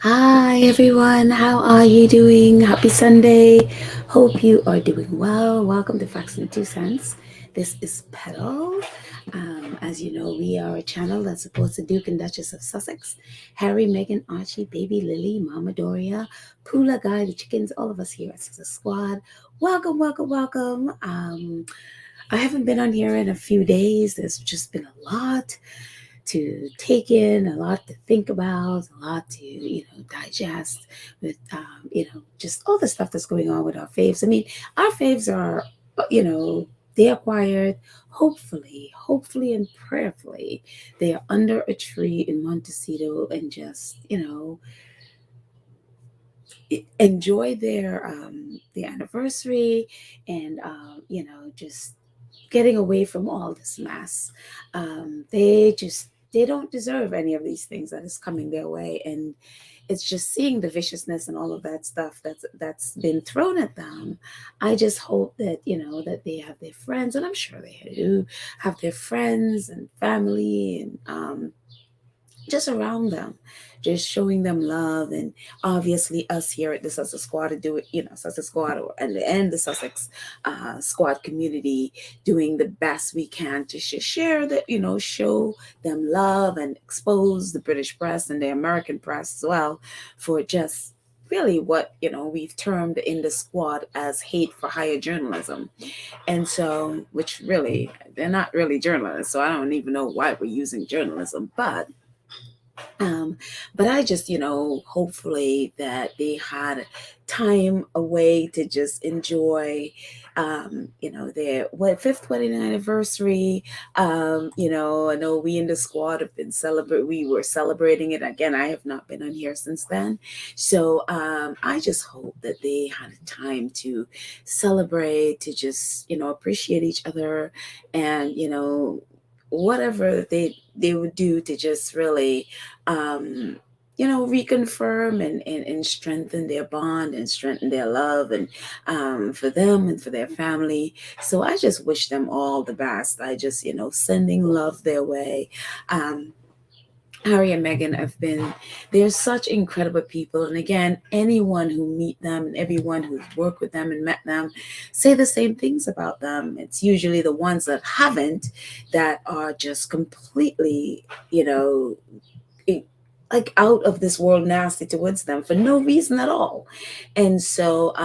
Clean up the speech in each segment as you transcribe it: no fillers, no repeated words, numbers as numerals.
Hi everyone, how are you doing? Happy Sunday. Hope you are doing well. Welcome to Facts and Two Cents. This is Petal. As you know, we are a channel that supports the Duke and Duchess of Sussex, Harry, Meghan, Archie, Baby Lily, Mama Doria, Poola Guy, the chickens, all of us here at Sussex Squad. Welcome, welcome, welcome. I haven't been on here in a few days. There's just been a lot to take in, a lot to think about, a lot to, digest with, just all the stuff that's going on with our faves. I mean, our faves are, they are quiet. Hopefully and prayerfully, they are under a tree in Montecito and just, enjoy their anniversary and, just getting away from all this mess. They don't deserve any of these things that is coming their way, and it's just seeing the viciousness and all of that stuff that's been thrown at them. I just hope that that they have their friends, and I'm sure they do have their friends and family and just around them, just showing them love. And obviously us here at the Sussex Squad to do it, Sussex Squad and the Sussex Squad community doing the best we can to share that, show them love and expose the British press and the American press as well for just really what we've termed in the squad as hate for hire journalism. And so, which really, they're not really journalists, so I don't even know why we're using journalism. Um, but I just, hopefully that they had time away to just enjoy, their fifth wedding anniversary. I know we in the squad have been we were celebrating it again. I have not been on here since then. So I just hope that they had time to celebrate, to just, appreciate each other and, whatever they would do to just really reconfirm and strengthen their bond and strengthen their love and for them and for their family. So I just wish them all the best. I just sending love their way. Harry and Meghan have been, they're such incredible people. And again, anyone who meet them and everyone who's worked with them and met them say the same things about them. It's usually the ones that haven't that are just completely, like out of this world nasty towards them for no reason at all. And so,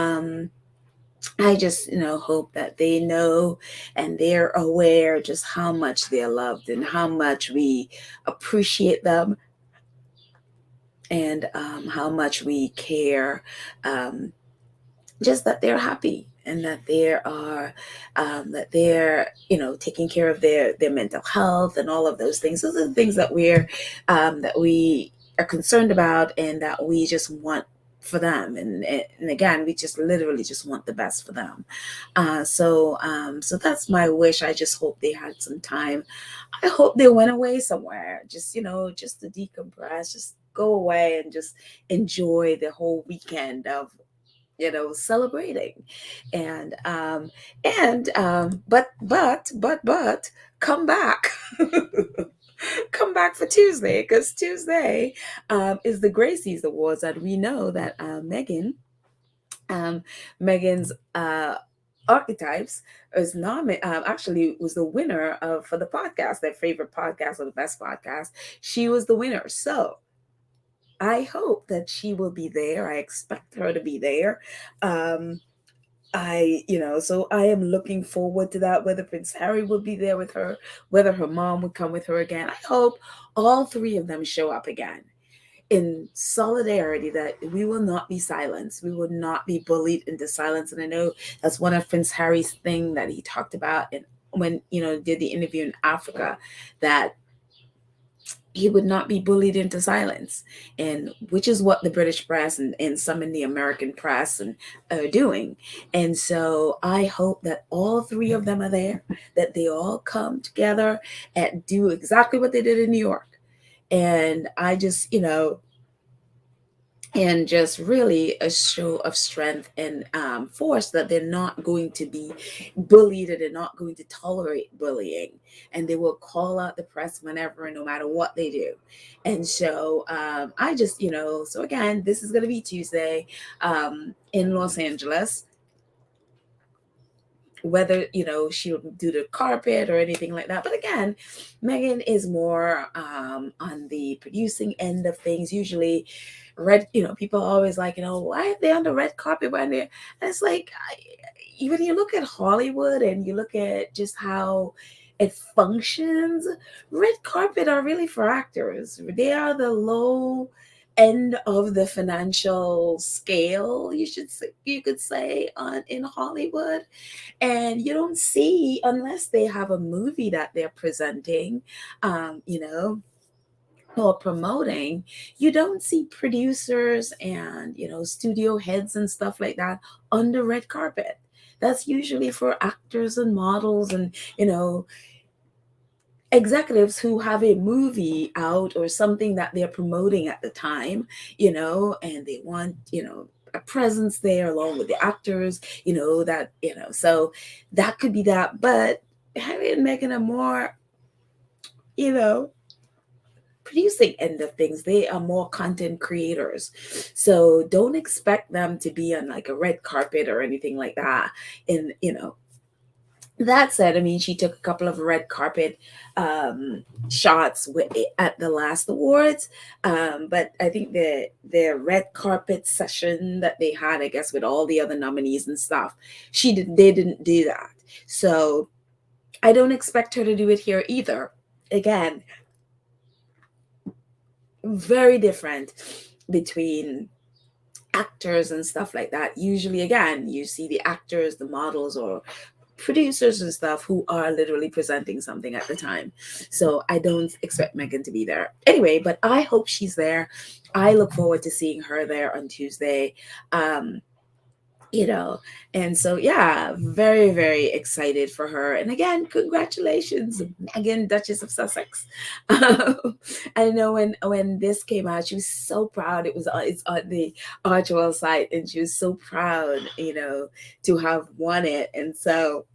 I just, hope that they know and they're aware just how much they're loved and how much we appreciate them and how much we care. Just that they're happy and that they're taking care of their mental health and all of those things. Those are the things that we are concerned about and that we just want for them. And again, we just literally just want the best for them. So that's my wish. I just hope they had some time. I hope they went away somewhere, just just to decompress, just go away and just enjoy the whole weekend of celebrating. And um and um but come back. Come back for Tuesday, because Tuesday is the Gracies Awards, and we know that um, Meghan's Archetypes actually was the winner of for the podcast, their favorite podcast or the best podcast. She was the winner, so I hope that she will be there. I expect her to be there. Um, so I am looking forward to that, whether Prince Harry will be there with her, whether her mom would come with her again. I hope all three of them show up again in solidarity, that we will not be silenced. We will not be bullied into silence. And I know that's one of Prince Harry's thing that he talked about and when, did the interview in Africa, that he would not be bullied into silence, and which is what the British press and some in the American press and are doing. And so I hope that all three of them are there, that they all come together and do exactly what they did in New York. And I just and just really a show of strength and force that they're not going to be bullied, and they're not going to tolerate bullying, and they will call out the press whenever and no matter what they do. And so I just, so again, this is going to be Tuesday in Los Angeles. Whether she'll do the carpet or anything like that, but again, Meghan is more on the producing end of things. Usually red, people are always like, why are they on the red carpet when they're, and it's like, when you look at Hollywood and you look at just how it functions, red carpet are really for actors. They are the low end of the financial scale, you could say, on in Hollywood. And you don't see, unless they have a movie that they're presenting, or promoting, you don't see producers and studio heads and stuff like that on the red carpet. That's usually for actors and models and executives who have a movie out or something that they're promoting at the time, and they want a presence there along with the actors, so that could be that. But Harry and Meghan are more, you know producing end of things. They are more content creators. So don't expect them to be on like a red carpet or anything like that. And, that said, I mean, she took a couple of red carpet shots at the last awards. But I think the red carpet session that they had, I guess, with all the other nominees and stuff, they didn't do that. So I don't expect her to do it here either. Again, very different between actors and stuff like that. Usually, again, you see the actors, the models, or producers and stuff who are literally presenting something at the time. So I don't expect Meghan to be there anyway, but I hope she's there. I look forward to seeing her there on Tuesday. You know, and so yeah, very, very excited for her. And again, congratulations, Meghan, Duchess of Sussex. I know when this came out, she was so proud. It's on the Archewell site, and she was so proud, to have won it. And so,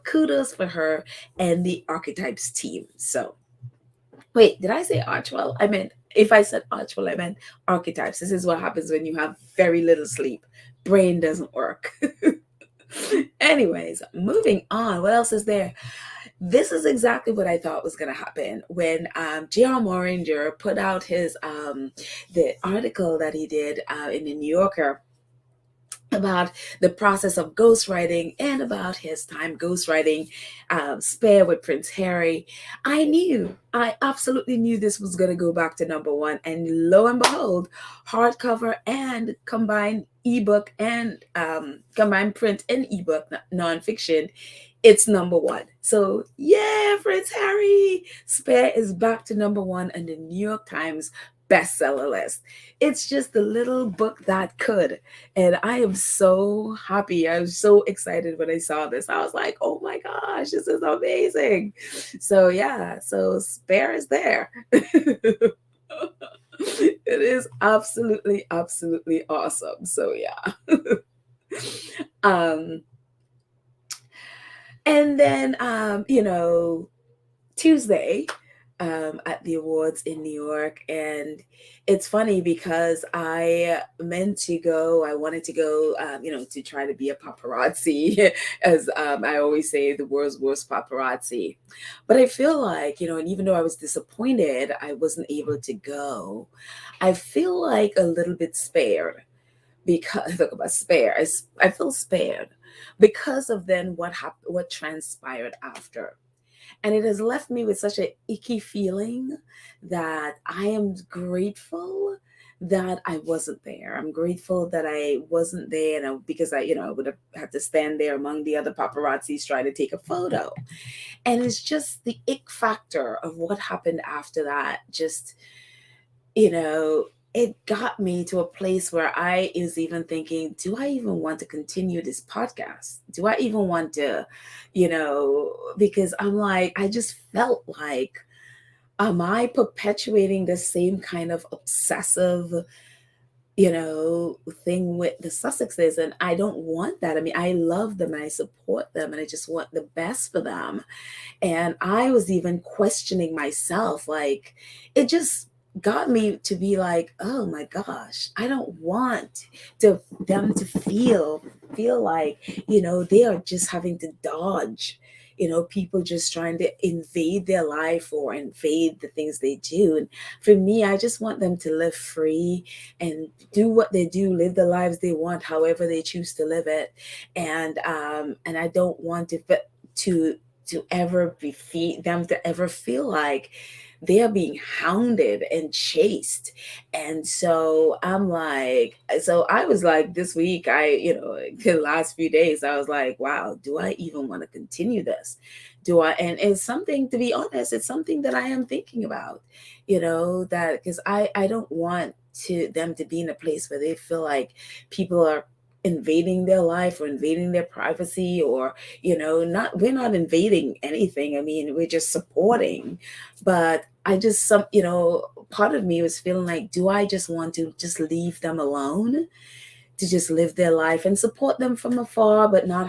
kudos for her and the Archetypes team. So wait, did I say Archewell? I meant, if I said Archewell, I meant Archetypes. This is what happens when you have very little sleep. Brain doesn't work. Anyways, moving on. What else is there? This is exactly what I thought was going to happen when J.R. Moringer put out his the article that he did in the New Yorker about the process of ghostwriting and about his time ghostwriting Spare with Prince Harry. I absolutely knew this was going to go back to number one. And lo and behold, hardcover and combined ebook and combined print and ebook nonfiction, it's number one. So yeah, Prince Harry, Spare is back to number one on the New York Times bestseller list. It's just the little book that could. And I am so happy. I was so excited when I saw this. I was like, oh my gosh, this is amazing. So yeah, so Spare is there. It is absolutely, absolutely awesome. So yeah. um and then Tuesday at the awards in New York. And it's funny because I wanted to go, to try to be a paparazzi, as I always say, the world's worst paparazzi. But I feel like, and even though I was disappointed I wasn't able to go, I feel like a little bit spared because talk about spare. I feel spared because of then what transpired after. And it has left me with such an icky feeling that I am grateful that I wasn't there. I'm grateful that I wasn't there, and because I would have had to stand there among the other paparazzis trying to take a photo. And it's just the ick factor of what happened after that. Just, it got me to a place where I was even thinking, do I even want to continue this podcast? Do I even want to, because I'm like, I just felt like, am I perpetuating the same kind of obsessive thing with the Sussexes, and I don't want that. I mean, I love them and I support them and I just want the best for them. And I was even questioning myself. Like, it just got me to be like, oh my gosh, I don't want them to feel like, they are just having to dodge, people just trying to invade their life or invade the things they do. And for me, I just want them to live free and do what they do, live the lives they want, however they choose to live it. And I don't want to ever them to ever feel like they are being hounded and chased. And so I was like, this week, the last few days, I was like, wow, do I even want to continue this? And it's something, to be honest, it's something that I am thinking about, that because I don't want them to be in a place where they feel like people are invading their life or invading their privacy, or not we're not invading anything. I mean, we're just supporting. But I just part of me was feeling like, do I just want to just leave them alone to just live their life and support them from afar, but not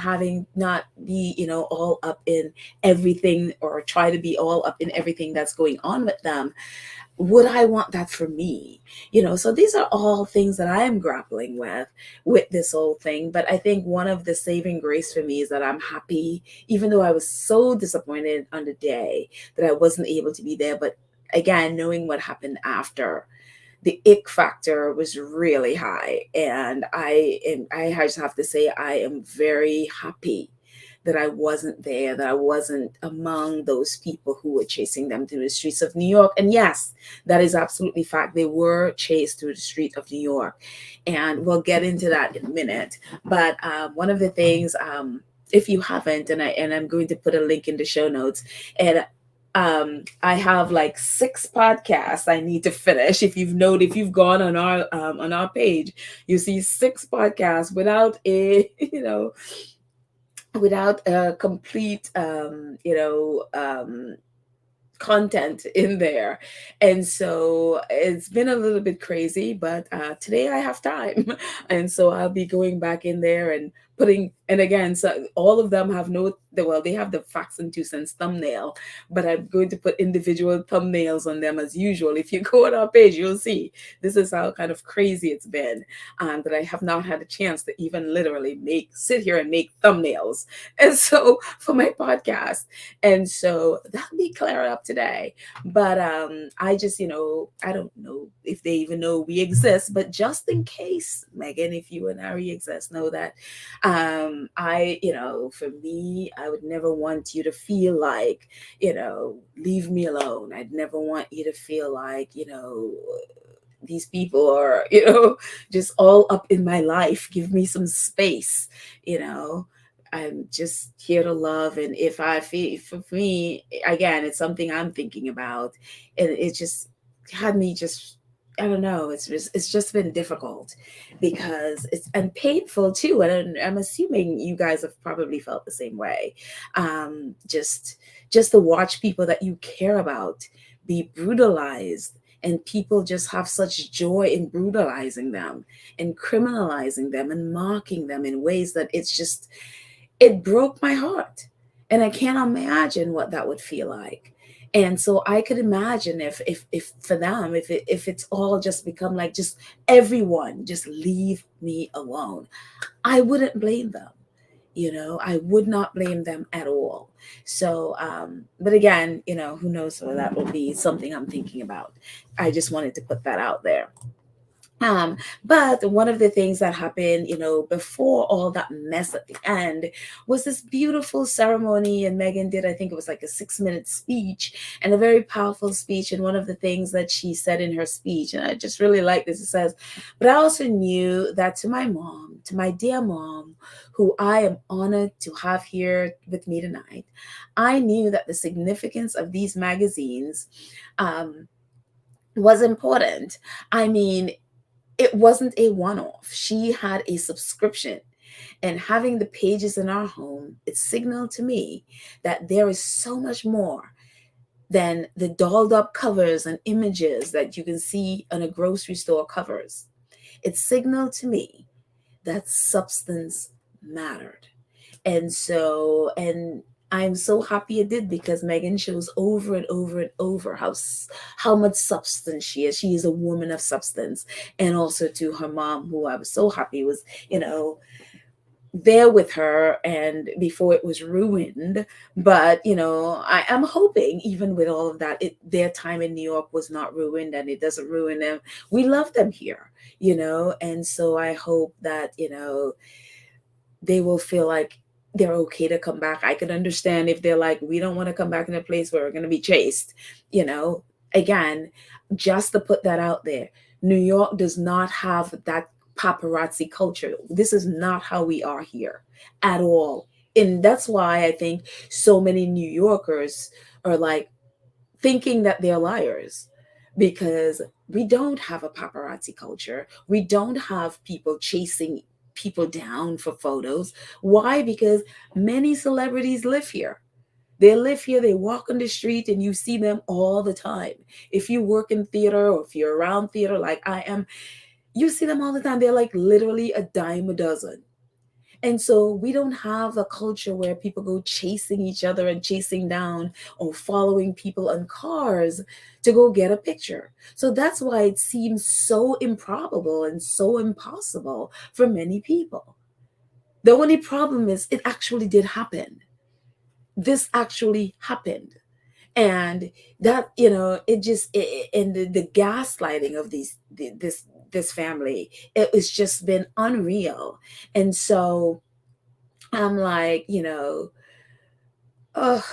be, all up in everything, or try to be all up in everything that's going on with them? Would I want that for me? So these are all things that I am grappling with this whole thing. But I think one of the saving grace for me is that I'm happy, even though I was so disappointed on the day that I wasn't able to be there. But again, knowing what happened after, the ick factor was really high. And I just have to say, I am very happy that I wasn't there, that I wasn't among those people who were chasing them through the streets of New York. And yes, that is absolutely fact. They were chased through the street of New York. And we'll get into that in a minute. But one of the things, if you haven't, and I'm going to put a link in the show notes, and I have like 6 podcasts I need to finish. If you've gone on our page, you see 6 podcasts without a without a complete content in there. And so it's been a little bit crazy, but today I have time. And so I'll be going back in there and putting, and again, so all of them have they have the Facts and 2 Cents thumbnail, but I'm going to put individual thumbnails on them as usual. If you go on our page, you'll see this is how kind of crazy it's been, that I have not had a chance to even literally sit here and make thumbnails. And so for my podcast, and so that'll be cleared up today. But I just, I don't know if they even know we exist, but just in case, Megan, if you and Harry exist, know that for me, I would never want you to feel like, leave me alone. I'd never want you to feel like, these people are, just all up in my life. Give me some space, you know. I'm just here to love. And if I feel, for me, again, it's something I'm thinking about. And it just had me just, I don't know, it's just been difficult because it's, and painful too. And I'm assuming you guys have probably felt the same way. Just to watch people that you care about be brutalized, and people just have such joy in brutalizing them and criminalizing them and mocking them in ways that it broke my heart. And I can't imagine what that would feel like. And so I could imagine if for them, if it's all just become like, just everyone just leave me alone, I wouldn't blame them. I would not blame them at all. So but again, who knows whether that will be something I'm thinking about. I just wanted to put that out there. um, but one of the things that happened, before all that mess at the end, was this beautiful ceremony. And Meghan did, I think it was like a 6-minute speech, and a very powerful speech. And one of the things that she said in her speech, and I just really like this, it says, but I also knew that to my mom, to my dear mom, who I am honored to have here with me tonight, I knew that the significance of these magazines was important. I mean, it wasn't a one-off. She had a subscription. And having the pages in our home, it signaled to me that there is so much more than the dolled up covers and images that you can see on a grocery store covers. It signaled to me that substance mattered. And I'm so happy it did, because Meghan shows over and over and over how much substance she is. She is a woman of substance. And also to her mom, who I was so happy was, there with her and before it was ruined. But I am hoping, even with all of that, their time in New York was not ruined, and it doesn't ruin them. We love them here, and so I hope that they will feel like they're okay to come back. I could understand if they're like, we don't want to come back in a place where we're going to be chased. Again, just to put that out there, New York does not have that paparazzi culture. This is not how we are here at all. And that's why I think so many New Yorkers are like thinking that they're liars, because we don't have a paparazzi culture. We don't have people chasing people down for photos. Why? Because many celebrities live here. They live here, they walk on the street, and you see them all the time. If you work in theater, or if you're around theater like I am, you see them all the time. They're like literally a dime a dozen. And so we don't have a culture where people go chasing each other and chasing down or following people on cars to go get a picture. So that's why it seems so improbable and so impossible for many people. The only problem is it actually did happen. This actually happened. And that, and the gaslighting of this family, it's just been unreal. And so I'm like, oh,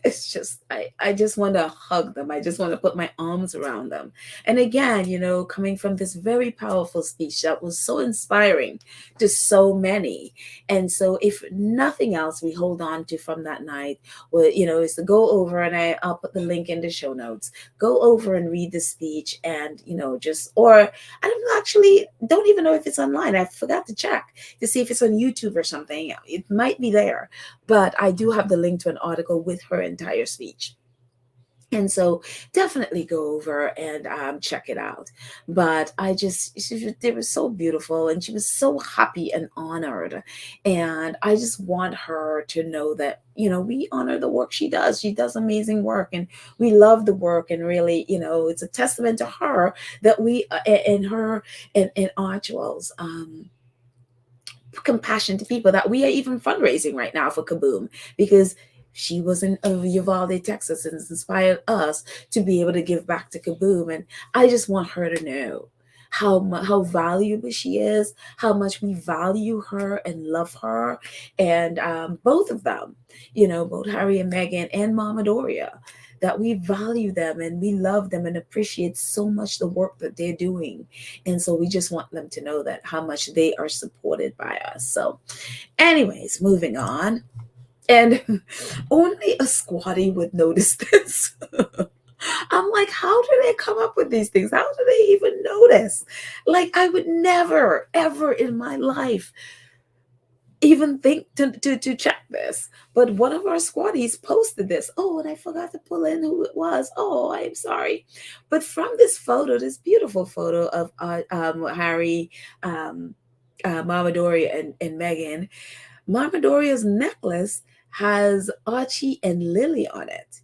it's just, I just want to hug them. I just want to put my arms around them. And again, coming from this very powerful speech that was so inspiring to so many. And so if nothing else we hold on to from that night, well, is to go over, and I'll put the link in the show notes, go over and read the speech, and, or don't even know if it's online. I forgot to check to see if it's on YouTube or something. It might be there, but I do have the link to an article with her entire speech. And so definitely go over and check it out. But they were so beautiful, and she was so happy and honored. And I just want her to know that, we honor the work she does. She does amazing work, and we love the work. And really, it's a testament to her that we, and her and Archwell's, compassion to people, that we are even fundraising right now for Kaboom, because she was in Uvalde, Texas, and inspired us to be able to give back to Kaboom. And I just want her to know how valuable she is, how much we value her and love her. And both of them, both Harry and Meghan and Mama Doria, that we value them and we love them and appreciate so much the work that they're doing. And so we just want them to know that how much they are supported by us. So anyways, moving on. And only a squatty would notice this. I'm like, how do they come up with these things? How do they even notice? Like, I would never, ever in my life even think to check this. But one of our squatties posted this. Oh, and I forgot to pull in who it was. Oh, I'm sorry. But from this photo, this beautiful photo of Harry, Mama Doria, and Meghan, Mama Doria's necklace has Archie and Lily on it.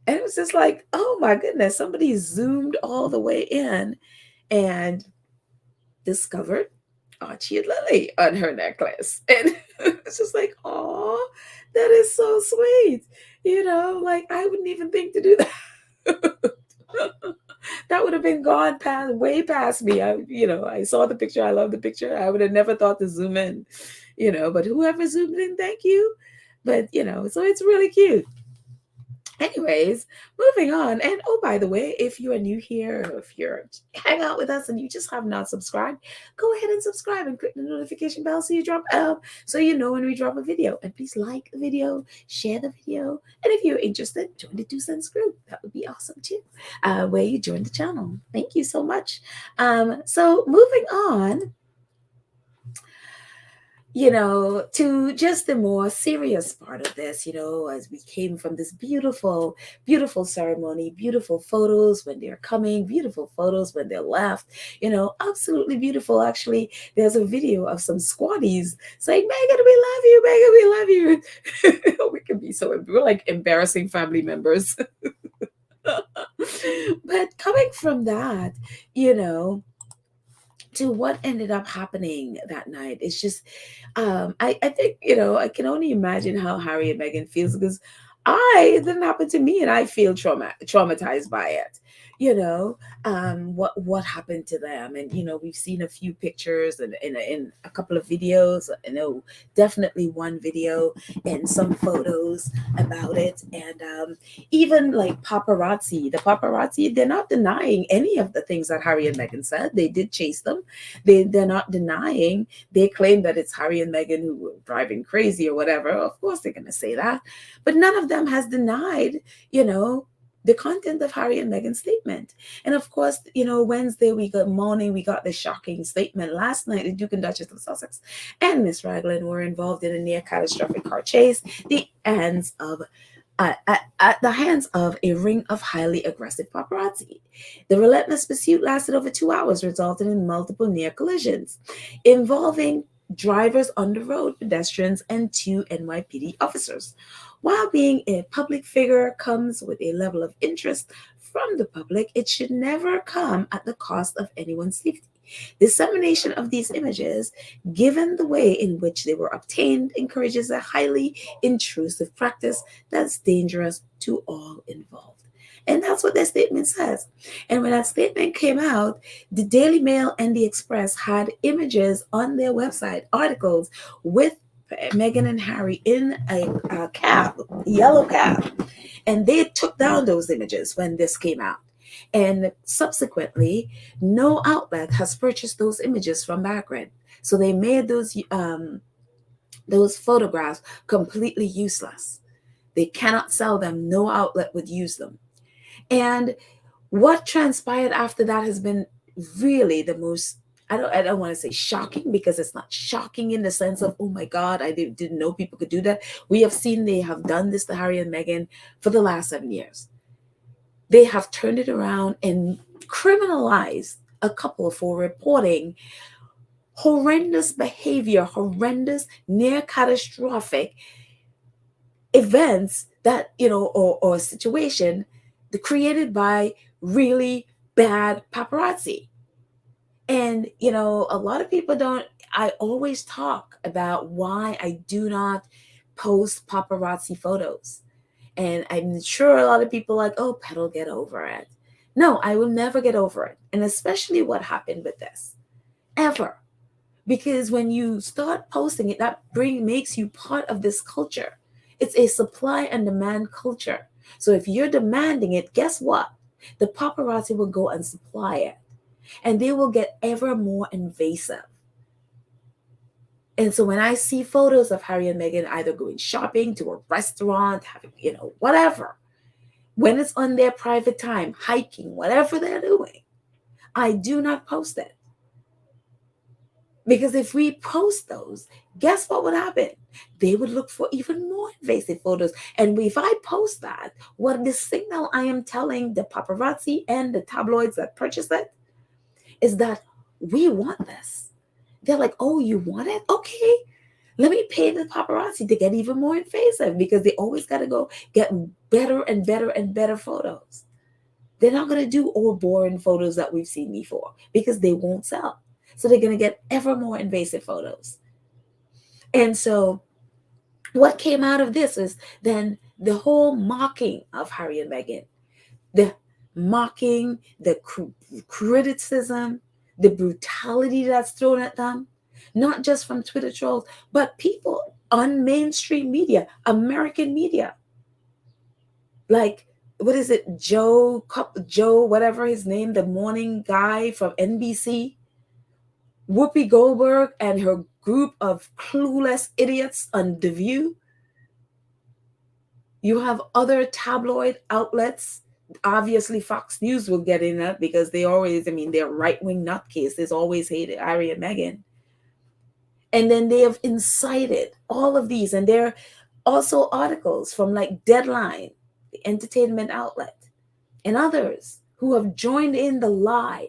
And it was just like, oh my goodness, somebody zoomed all the way in and discovered Archie and Lily on her necklace. And it's just like, oh, that is so sweet. Like I wouldn't even think to do that. That would have been gone way past me. I saw the picture. I love the picture. I would have never thought to zoom in, but whoever zoomed in, thank you. But, so it's really cute. Anyways, moving on. And oh, by the way, if you are new here, or if you're hang out with us and you just have not subscribed, go ahead and subscribe and click the notification bell so you know when we drop a video. And please like the video, share the video, and if you're interested, join the 2 Cents group. That would be awesome too, where you join the channel. Thank you so much. So moving on. to just the more serious part of this, as we came from this beautiful, beautiful ceremony, beautiful photos when they're coming, beautiful photos when they're left, absolutely beautiful. Actually, there's a video of some squatties saying, Meghan, we love you, Meghan, we love you. We can be we're like embarrassing family members. But coming from that, you know, to what ended up happening that night. It's just, I think, I can only imagine how Harry and Meghan feels, because it didn't happen to me and I feel traumatized by it. What happened to them. And, we've seen a few pictures and in a couple of videos, definitely one video and some photos about it. And even like the paparazzi, they're not denying any of the things that Harry and Meghan said. They did chase them. They're not denying. They claim that it's Harry and Meghan who were driving crazy or whatever. Of course they're going to say that. But none of them has denied, the content of Harry and Meghan's statement. And of course, Wednesday morning, we got the shocking statement. Last night, the Duke and Duchess of Sussex and Miss Raglan were involved in a near catastrophic car chase at the hands of a ring of highly aggressive paparazzi. The relentless pursuit lasted over 2 hours, resulting in multiple near collisions involving drivers on the road, pedestrians, and 2 NYPD officers. While being a public figure comes with a level of interest from the public, it should never come at the cost of anyone's safety. Dissemination of these images, given the way in which they were obtained, encourages a highly intrusive practice that's dangerous to all involved. And that's what that statement says. And when that statement came out, the Daily Mail and the Express had images on their website, articles with Meghan and Harry in a cab, yellow cab. And they took down those images when this came out. And subsequently, no outlet has purchased those images from Bahrain. So they made those photographs completely useless. They cannot sell them. No outlet would use them. And what transpired after that has been really the most, I don't want to say shocking, because it's not shocking in the sense of, oh my God, I didn't know people could do that. We have seen they have done this to Harry and Meghan for the last 7 years. They have turned it around and criminalized a couple for reporting horrendous behavior, horrendous, near catastrophic events that, or a situation created by really bad paparazzi. And, a lot of people I always talk about why I do not post paparazzi photos. And I'm sure a lot of people are like, oh, Petal, get over it. No, I will never get over it. And especially what happened with this. Ever. Because when you start posting it, that makes you part of this culture. It's a supply and demand culture. So if you're demanding it, guess what? The paparazzi will go and supply it. And they will get ever more invasive. And so when I see photos of Harry and Meghan either going shopping, to a restaurant, having, whatever, when it's on their private time, hiking, whatever they're doing, I do not post it. Because if we post those, guess what would happen? They would look for even more invasive photos. And if I post that, what the signal I am telling the paparazzi and the tabloids that purchase it is that we want this. They're like, oh, you want it? Okay, let me pay the paparazzi to get even more invasive, because they always got to go get better and better and better photos. They're not going to do old boring photos that we've seen before, because they won't sell. So they're going to get ever more invasive photos. And so what came out of this is then the whole mocking of Harry and Meghan, the mocking, the criticism, the brutality that's thrown at them, not just from Twitter trolls, but people on mainstream media, American media. Like, what is it? Joe, whatever his name, the morning guy from NBC, Whoopi Goldberg and her group of clueless idiots on The View. You have other tabloid outlets. Obviously, Fox News will get in that, because they always, they're right-wing nutcases, always hated Harry and Meghan. And then they have incited all of these. And there are also articles from like Deadline, the entertainment outlet, and others who have joined in the lie.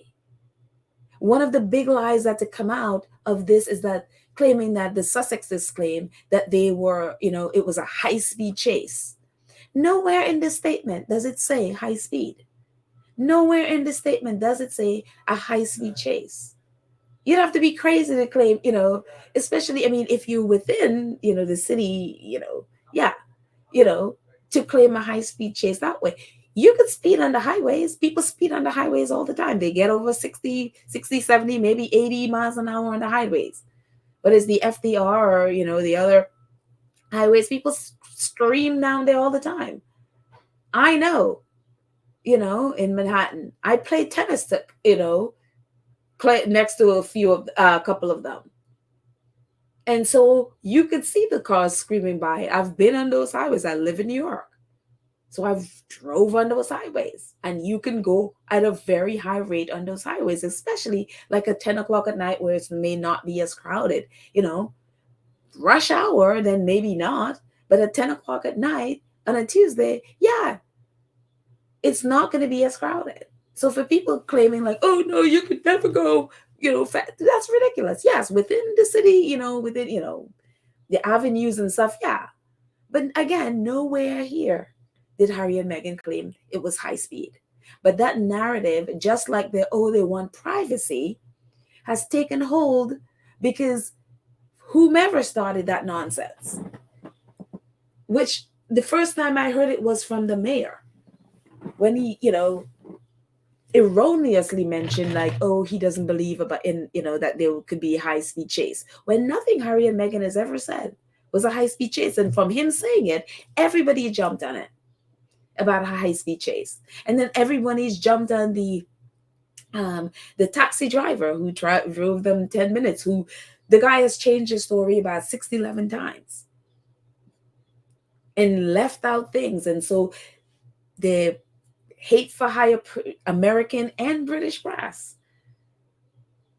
One of the big lies that to come out of this is that claiming that the Sussexes claim that they were, it was a high-speed chase. Nowhere in this statement does it say high speed. Nowhere in this statement does it say a high-speed chase. You'd have to be crazy to claim, especially, I mean, if you're within, the city, yeah, you know, to claim a high-speed chase that way. You could speed on the highways. People speed on the highways all the time. They get over 60, 70, maybe 80 miles an hour on the highways. But it's the FDR or, the other highways. People scream down there all the time. I know, in Manhattan. I play tennis to, play next to a couple of them. And so you could see the cars screaming by. I've been on those highways. I live in New York. So I've drove on those highways, and you can go at a very high rate on those highways, especially like at 10 o'clock at night where it may not be as crowded, rush hour, then maybe not. But at 10 o'clock at night on a Tuesday, yeah, it's not going to be as crowded. So for people claiming like, oh no, you could never go, that's ridiculous. Yes, within the city, within, the avenues and stuff, yeah. But again, nowhere here did Harry and Meghan claim it was high speed. But that narrative, just like they want privacy, has taken hold because whomever started that nonsense, which the first time I heard it was from the mayor, when he, erroneously mentioned like, oh, he doesn't believe about that there could be a high-speed chase, when nothing Harry and Meghan has ever said was a high-speed chase. And from him saying it, everybody jumped on it about a high-speed chase. And then everybody's jumped on the taxi driver who drove them 10 minutes, who the guy has changed his story about 11 times and left out things. And so the hate for hire American and British press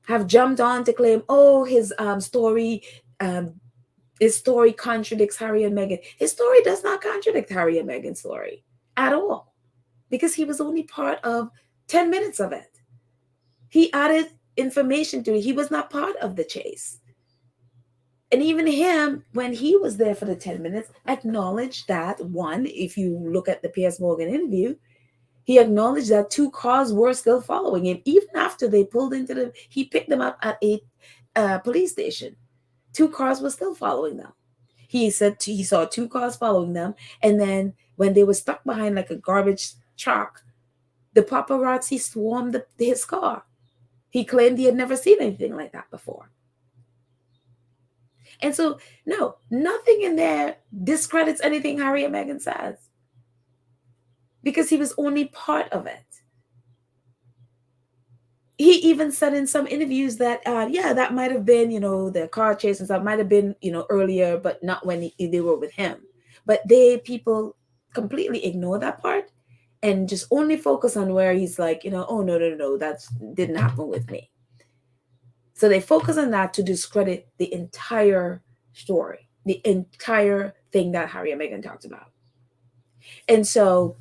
have jumped on to claim, oh, his story contradicts Harry and Meghan. His story does not contradict Harry and Meghan's story at all, because he was only part of 10 minutes of it. He added information to it. He was not part of the chase. And even him, when he was there for the 10 minutes, acknowledged that, one, if you look at the Piers Morgan interview, he acknowledged that 2 cars were still following him. Even after they pulled into he picked them up at a police station. 2 cars were still following them. He said he saw 2 cars following them. And then when they were stuck behind like a garbage truck, the paparazzi swarmed his car. He claimed he had never seen anything like that before. And so, no, nothing in there discredits anything Harry and Meghan says, because he was only part of it. He even said in some interviews that, that might have been, the car chase and stuff might have been, earlier, but not when they were with him. But people completely ignore that part and just only focus on where he's like, oh, no, that didn't happen with me. So they focus on that to discredit the entire story, the entire thing that Harry and Meghan talked about. And so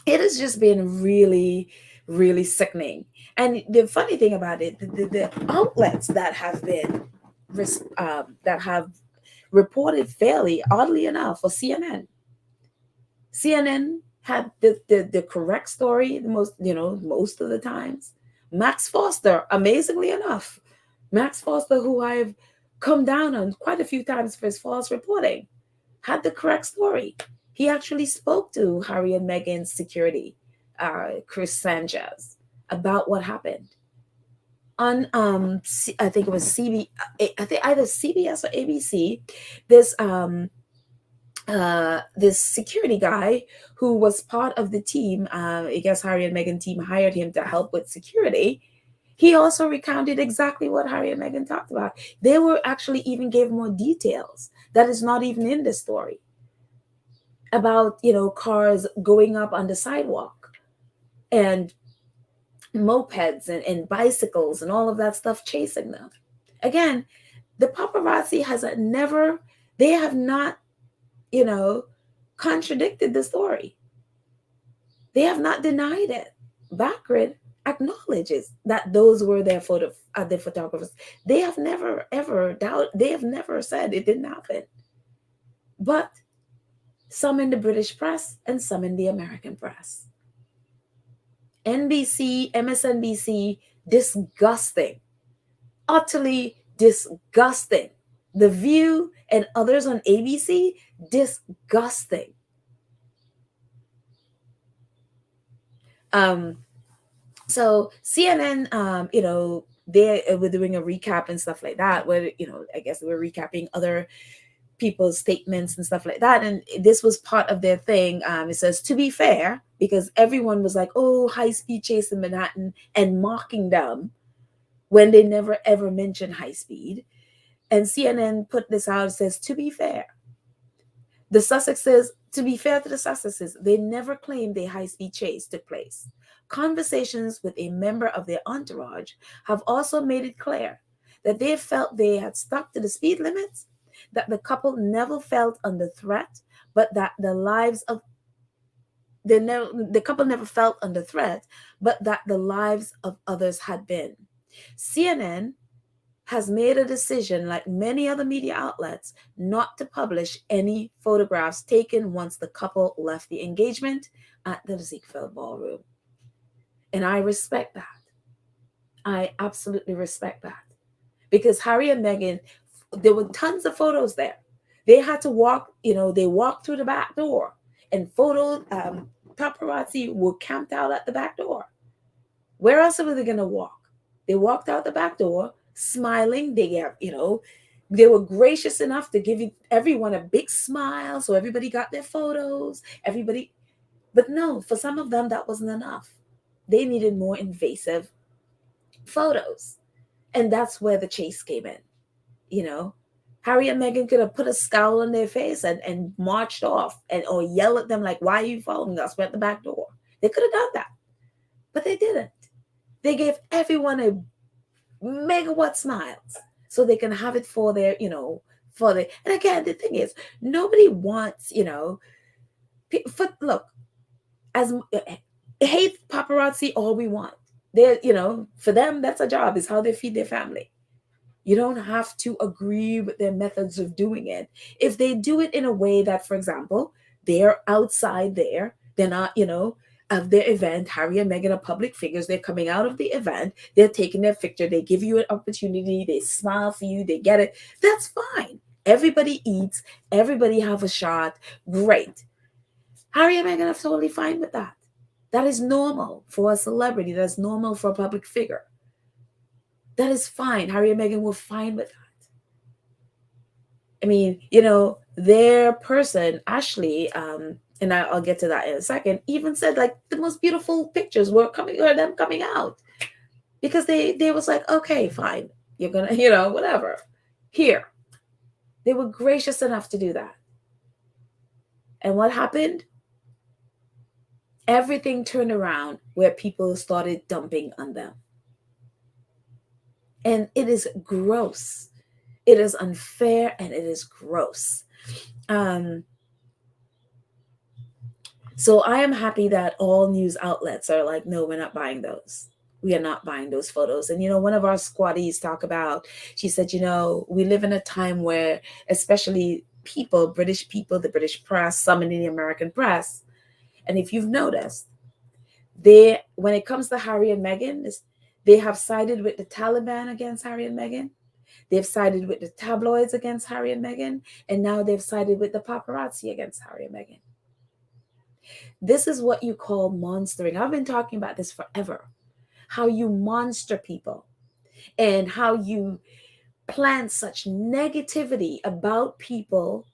it has just been really, really sickening. And the funny thing about it, the outlets that have been that have reported fairly, oddly enough, for CNN had the correct story most of the times. Max Foster, amazingly enough, who I've come down on quite a few times for his false reporting, had the correct story. He actually spoke to Harry and Meghan's security, Chris Sanchez, about what happened on I think it was either CBS or ABC. This security guy who was part of the team, I guess Harry and Meghan team hired him to help with security. He also recounted exactly what Harry and Meghan talked about. They were actually even gave more details that is not even in the story about, cars going up on the sidewalk and mopeds and bicycles and all of that stuff chasing them. Again, The paparazzi they have not, contradicted the story. They have not denied it. Backgrid acknowledges that those were their photographers. They have never ever they have never said it didn't happen. But some in the British press and some in the American press. NBC, MSNBC, disgusting. Utterly disgusting. The View and others on ABC, disgusting. So CNN, they were doing a recap and stuff like that, where, I guess they were recapping other people's statements and stuff like that. And this was part of their thing. It says, to be fair, because everyone was like, oh, high-speed chase in Manhattan, and mocking them when they never ever mentioned high speed. And CNN put this out. It says, to be fair, the Sussexes, to be fair to the Sussexes, they never claimed a high-speed chase took place. Conversations with a member of their entourage have also made it clear that they felt they had stuck to the speed limits, that the couple never felt under threat, but that the couple never felt under threat, but that the lives of others had been. CNN has made a decision, like many other media outlets, not to publish any photographs taken once the couple left the engagement at the Ziegfeld Ballroom. And I respect that. I absolutely respect that. Because Harry and Meghan, there were tons of photos there. They had to walk, they walked through the back door, and paparazzi were camped out at the back door. Where else were they going to walk? They walked out the back door, smiling. They were gracious enough to give everyone a big smile, so everybody got their photos. But no, for some of them, that wasn't enough. They needed more invasive photos. And that's where the chase came in. Harry and Meghan could have put a scowl on their face and marched off or yell at them like, why are you following us? We're at the back door. They could have done that. But they didn't. They gave everyone a megawatt smiles so they can have it for their, and again, the thing is, nobody wants, look, as hate paparazzi all we want. They're, for them, that's a job. It's how they feed their family. You don't have to agree with their methods of doing it. If they do it in a way that, for example, they're outside there, they're not, of their event, Harry and Meghan are public figures, they're coming out of the event, they're taking their picture, they give you an opportunity, they smile for you, they get it. That's fine. Everybody eats, everybody have a shot. Great. Harry and Meghan are totally fine with that. That is normal for a celebrity. That's normal for a public figure. That is fine. Harry and Meghan were fine with that. I mean, their person, Ashley, and I'll get to that in a second, even said like the most beautiful pictures were them coming out. Because they was like, okay, fine. You're gonna, whatever. Here. They were gracious enough to do that. And what happened? Everything turned around where people started dumping on them. And it is gross. It is unfair and it is gross. So I am happy that all news outlets are like, no, we're not buying those. We are not buying those photos. And, one of our squaddies talk about, she said, we live in a time where, especially British people, the British press, some in the American press, and if you've noticed, when it comes to Harry and Meghan, they have sided with the Taliban against Harry and Meghan. They've sided with the tabloids against Harry and Meghan. And now they've sided with the paparazzi against Harry and Meghan. This is what you call monstering. I've been talking about this forever. How you monster people and how you plant such negativity about people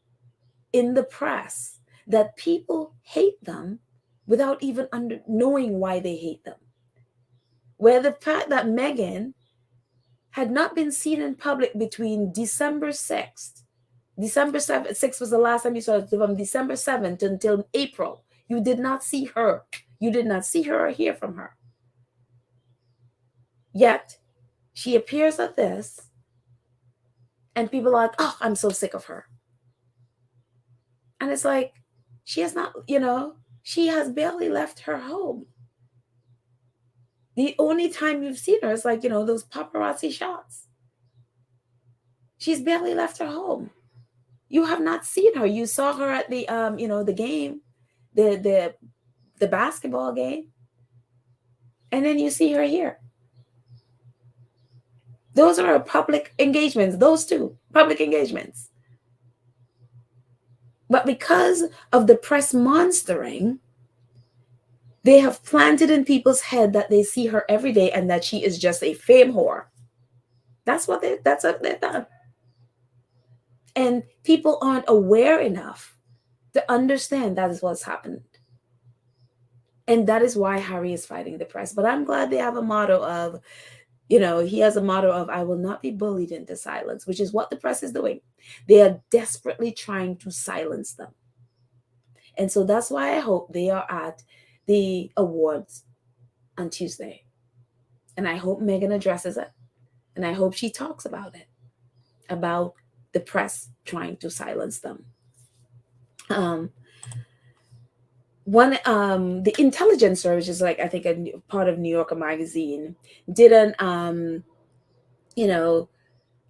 in the press that people hate them without even knowing why they hate them. Where the fact that Meghan had not been seen in public between December 6th. December 6th was the last time you saw it, from December 7th until April. You did not see her. You did not see her or hear from her. Yet, she appears at this And people are like, oh, I'm so sick of her. And it's like, she has not, she has barely left her home. The only time you've seen her is like, those paparazzi shots. She's barely left her home. You have not seen her. You saw her at the the game, the basketball game, and then you see her here. Those are public engagements. Those two public engagements. But because of the press monstering, they have planted in people's head that they see her every day and that she is just a fame whore. That's what they've done. And people aren't aware enough to understand that is what's happened. And that is why Harry is fighting the press. But I'm glad they have a motto of, he has a motto of, I will not be bullied into silence, which is what the press is doing. They are desperately trying to silence them. And so that's why I hope they are at the awards on Tuesday. And I hope Meghan addresses it. And I hope she talks about it, about the press trying to silence them. The intelligence service is like, I think a part of New Yorker magazine did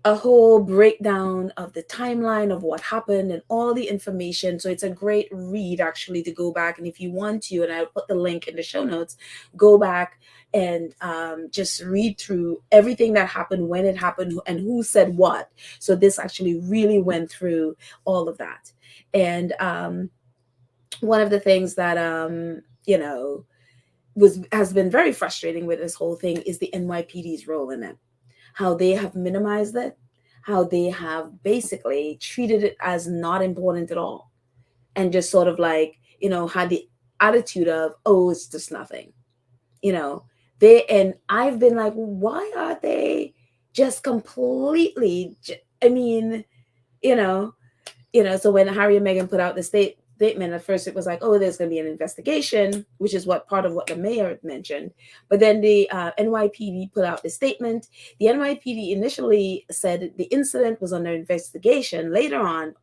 a whole breakdown of the timeline of what happened and all the information. So it's a great read actually to go back. And if you want to, and I'll put the link in the show notes, go back and just read through everything that happened, when it happened, and who said what. So this actually really went through all of that. And one of the things that has been very frustrating with this whole thing is the NYPD's role in it. How they have minimized it, how they have basically treated it as not important at all, and just sort of like, had the attitude of, oh, it's just nothing. And I've been like, why are they just completely, so when Harry and Meghan put out the statement, at first it was like, oh, there's going to be an investigation, which is what part of what the mayor mentioned. But then the NYPD put out the statement. The NYPD initially said the incident was under investigation. Later on,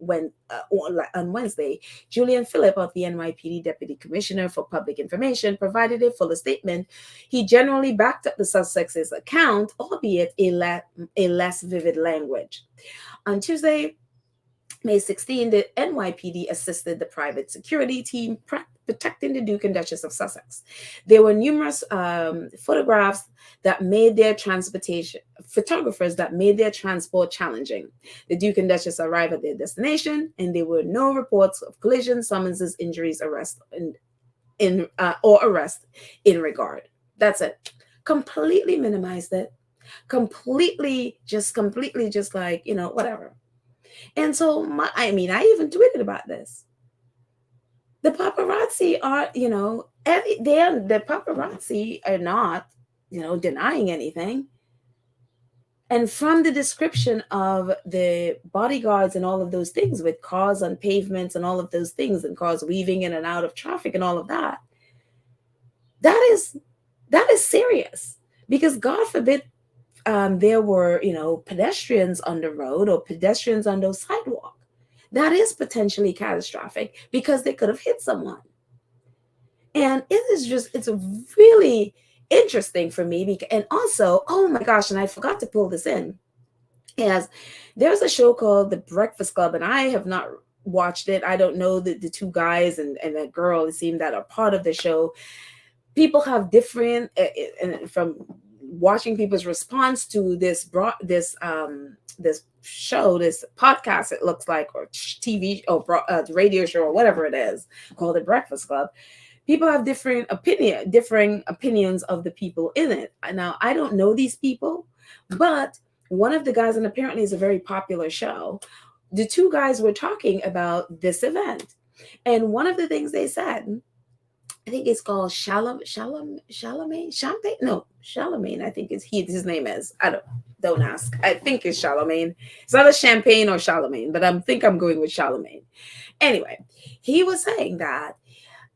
on Wednesday, Julian Phillip of the NYPD Deputy Commissioner for Public Information provided a fuller statement. He generally backed up the Sussex's account, albeit a less vivid language. On Tuesday, May 16, the NYPD assisted the private security team protecting the Duke and Duchess of Sussex. There were numerous photographers that made their transport challenging. The Duke and Duchess arrived at their destination, and there were no reports of collisions, summonses, injuries, arrest in regard. That's it. Completely minimized it. Completely just like, whatever. And so, I even tweeted about this. The paparazzi are, the paparazzi are not, denying anything. And from the description of the bodyguards and all of those things with cars on pavements and all of those things and cars weaving in and out of traffic and all of that, that is serious. Because God forbid there were, pedestrians on the road or pedestrians on those sidewalk. That is potentially catastrophic because they could have hit someone. And it's really interesting for me. And also, oh my gosh, and I forgot to pull this in. There's a show called The Breakfast Club, and I have not watched it. I don't know the two guys and that girl, it seemed, that are part of the show. People have different, from watching people's response to this show, this podcast, it looks like, or TV or radio show or whatever it is called The Breakfast Club. People have differing opinions of the people in it. Now, I don't know these people, but one of the guys, and apparently it's a very popular show, the two guys were talking about this event. And one of the things they said, I think it's called Charlemagne, I think his name is. Don't ask. I think it's Charlemagne. It's not a Champagne or Charlemagne, but I think I'm going with Charlemagne. Anyway, he was saying that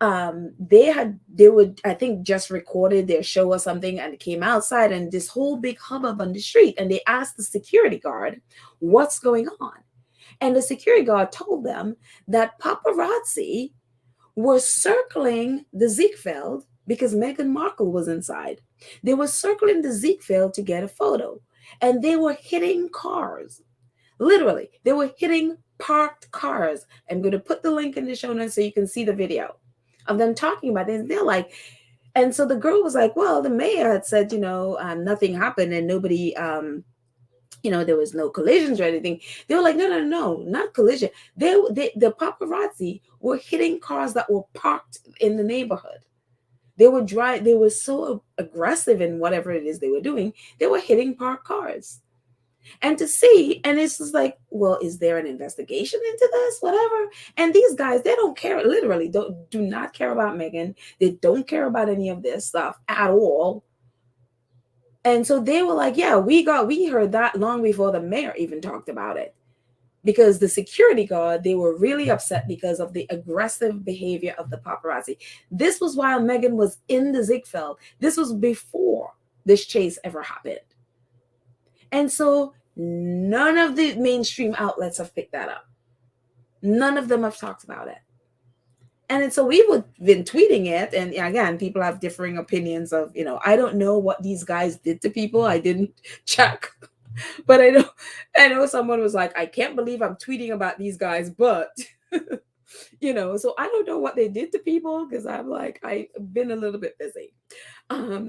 they would, I think, just recorded their show or something, and came outside, and this whole big hubbub on the street, and they asked the security guard what's going on. And the security guard told them that paparazzi were circling the Ziegfeld because Meghan Markle was inside. They were circling the Ziegfeld to get a photo, and they were hitting cars. Literally, they were hitting parked cars. I'm going to put the link in the show notes so you can see the video of them talking about this. They're like, and so the girl was like, well, the mayor had said, nothing happened, and nobody, there was no collisions or anything. They were like, no, not collision. The paparazzi were hitting cars that were parked in the neighborhood. They were so aggressive in whatever it is they were doing. They were hitting parked cars. And to see, and it's just like, well, is there an investigation into this? Whatever. And these guys, they don't care, literally do not care about Meghan. They don't care about any of this stuff at all. And so they were like, yeah, we heard that long before the mayor even talked about it. Because the security guard, they were really upset because of the aggressive behavior of the paparazzi. This was while Meghan was in the Ziegfeld. This was before this chase ever happened. And so none of the mainstream outlets have picked that up. None of them have talked about it. And so we've been tweeting it. And again, people have differing opinions of, I don't know what these guys did to people. I didn't check. But I know someone was like, I can't believe I'm tweeting about these guys, but so I don't know what they did to people, because I'm like, I've been a little bit busy.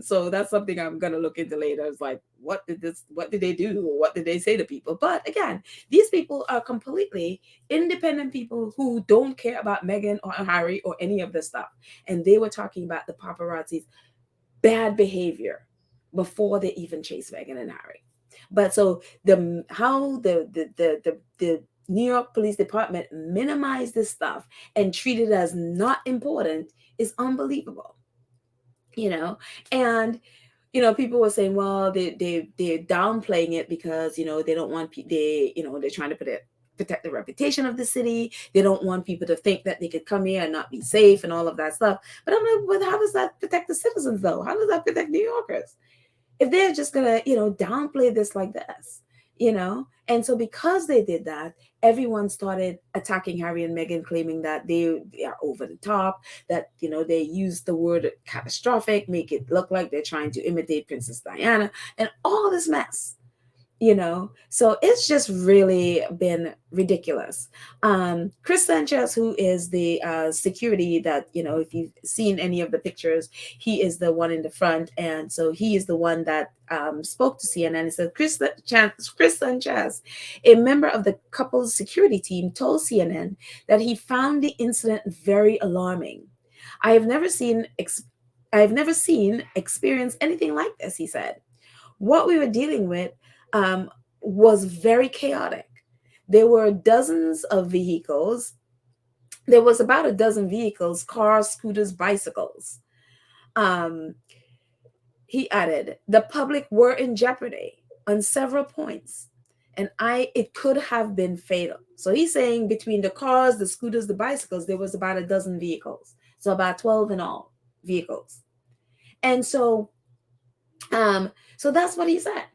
So that's something I'm gonna look into later. It's like, what did they do? Or what did they say to people? But again, these people are completely independent people who don't care about Meghan or Harry or any of this stuff. And they were talking about the paparazzi's bad behavior before they even chased Meghan and Harry. But so how the New York Police Department minimized this stuff and treated it as not important is unbelievable. And people were saying, well, they're downplaying it because they don't want they're trying to protect the reputation of the city. They don't want people to think that they could come here and not be safe and all of that stuff. But I'm like, well, how does that protect the citizens though? How does that protect New Yorkers? If they're just gonna, downplay this like this, and so because they did that, everyone started attacking Harry and Meghan, claiming that they are over the top, that they use the word catastrophic, make it look like they're trying to imitate Princess Diana, and all this mess. So it's just really been ridiculous. Chris Sanchez, who is the security that, if you've seen any of the pictures, he is the one in the front. And so he is the one that spoke to CNN and said, Chris Sanchez, a member of the couple's security team, told CNN that he found the incident very alarming. I have never experienced anything like this, he said. What we were dealing with was very chaotic. There were dozens of vehicles. There was about a dozen vehicles, cars, scooters, bicycles. He added, the public were in jeopardy on several points, and it could have been fatal. So he's saying between the cars, the scooters, the bicycles, there was about a dozen vehicles. So about 12 in all vehicles. And so that's what he said.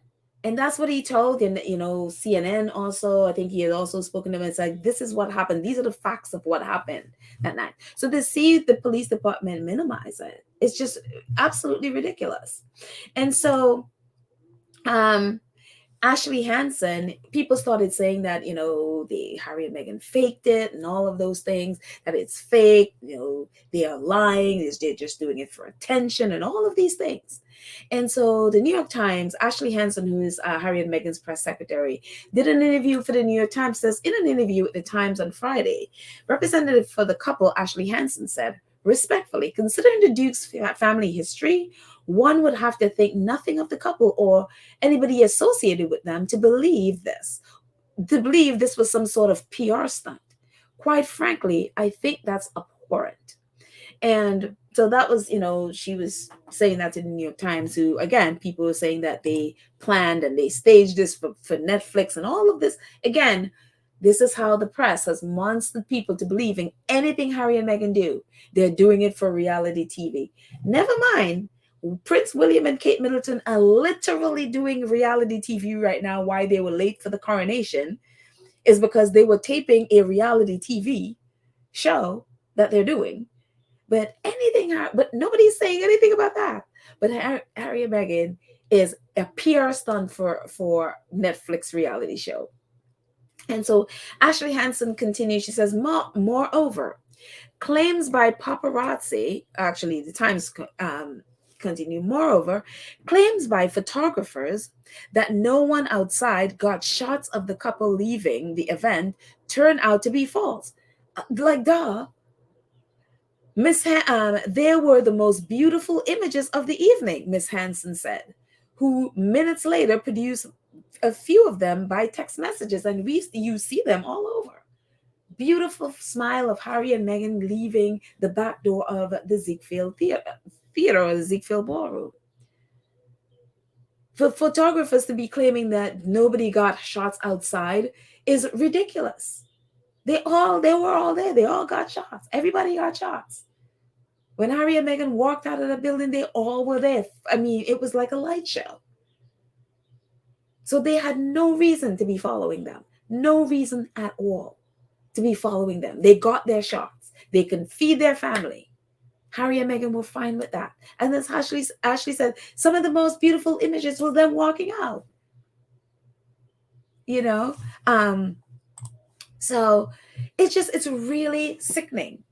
And that's what he told, and CNN also, I think he had also spoken to him and said, this is what happened. These are the facts of what happened that night. So to see the police department minimize it, it's just absolutely ridiculous. And so Ashley Hansen, people started saying that, the Harry and Meghan faked it and all of those things, that it's fake, they are lying, they're just doing it for attention and all of these things. And so the New York Times, Ashley Hansen, who is Harry and Meghan's press secretary, did an interview for the New York Times. Says in an interview with the Times on Friday, representative for the couple, Ashley Hansen, said, respectfully, considering the Duke's family history, one would have to think nothing of the couple or anybody associated with them to believe this was some sort of PR stunt. Quite frankly, I think that's abhorrent. And so that was, she was saying that to the New York Times, who, again, people were saying that they planned and they staged this for Netflix and all of this. Again, This is how the press has monstered people to believing anything Harry and Meghan do, they're doing it for reality TV. Never mind, Prince William and Kate Middleton are literally doing reality TV right now. Why they were late for the coronation is because they were taping a reality TV show that they're doing. But nobody's saying anything about that. But Harry and Meghan is a PR stunt for Netflix reality show. And so Ashley Hansen continues. She says, moreover, claims by paparazzi, actually the Times continue, moreover, claims by photographers that no one outside got shots of the couple leaving the event turned out to be false. Like, duh. There were the most beautiful images of the evening, Miss Hansen said, who minutes later produced a few of them by text messages, and you see them all over. Beautiful smile of Harry and Meghan leaving the back door of the Ziegfeld Theater or the Ziegfeld Ballroom. For photographers to be claiming that nobody got shots outside is ridiculous. They were all there. They all got shots. Everybody got shots. When Harry and Meghan walked out of the building, they all were there. I mean, it was like a light show. So they had no reason to be following them. No reason at all to be following them. They got their shots. They can feed their family. Harry and Meghan were fine with that. And as Ashley said, some of the most beautiful images was them walking out. You know? So it's really sickening.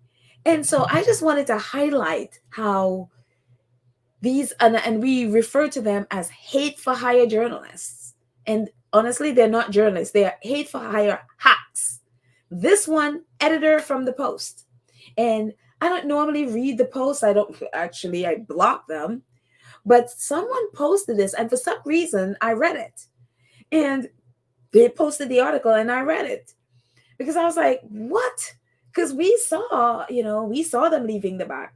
And so I just wanted to highlight how these, and we refer to them as hate for hire journalists. And honestly, they're not journalists. They are hate for hire hacks. This one, editor from the Post. And I don't normally read the Post. I block them. But someone posted this, and for some reason, I read it. And they posted the article, and I read it. Because I was like, what? Because we saw them leaving the back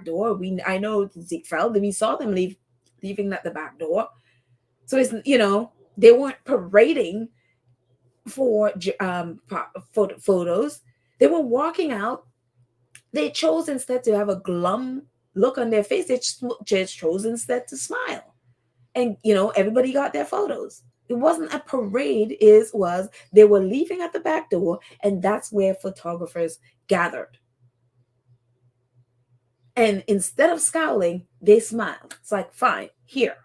door. I know Ziegfeld, we saw them leaving at the back door. So it's, they weren't parading for photos. They were walking out. They chose instead to have a glum look on their face. They just chose instead to smile. And, everybody got their photos. It wasn't a parade, they were leaving at the back door, and that's where photographers gathered. And instead of scowling, they smiled. It's like, fine, here,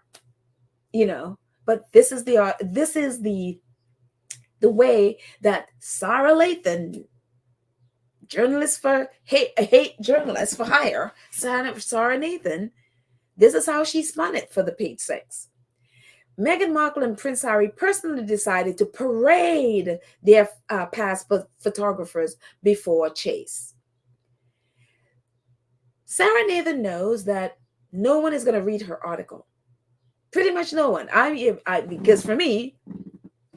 But this is the way that Sarah Lathan, journalist for hate journalist for hire, Sarah Nathan, this is how she spun it for the Page Six. Meghan Markle and Prince Harry personally decided to parade their past photographers before Chase. Sarah Nathan knows that no one is going to read her article. Pretty much no one. Because for me,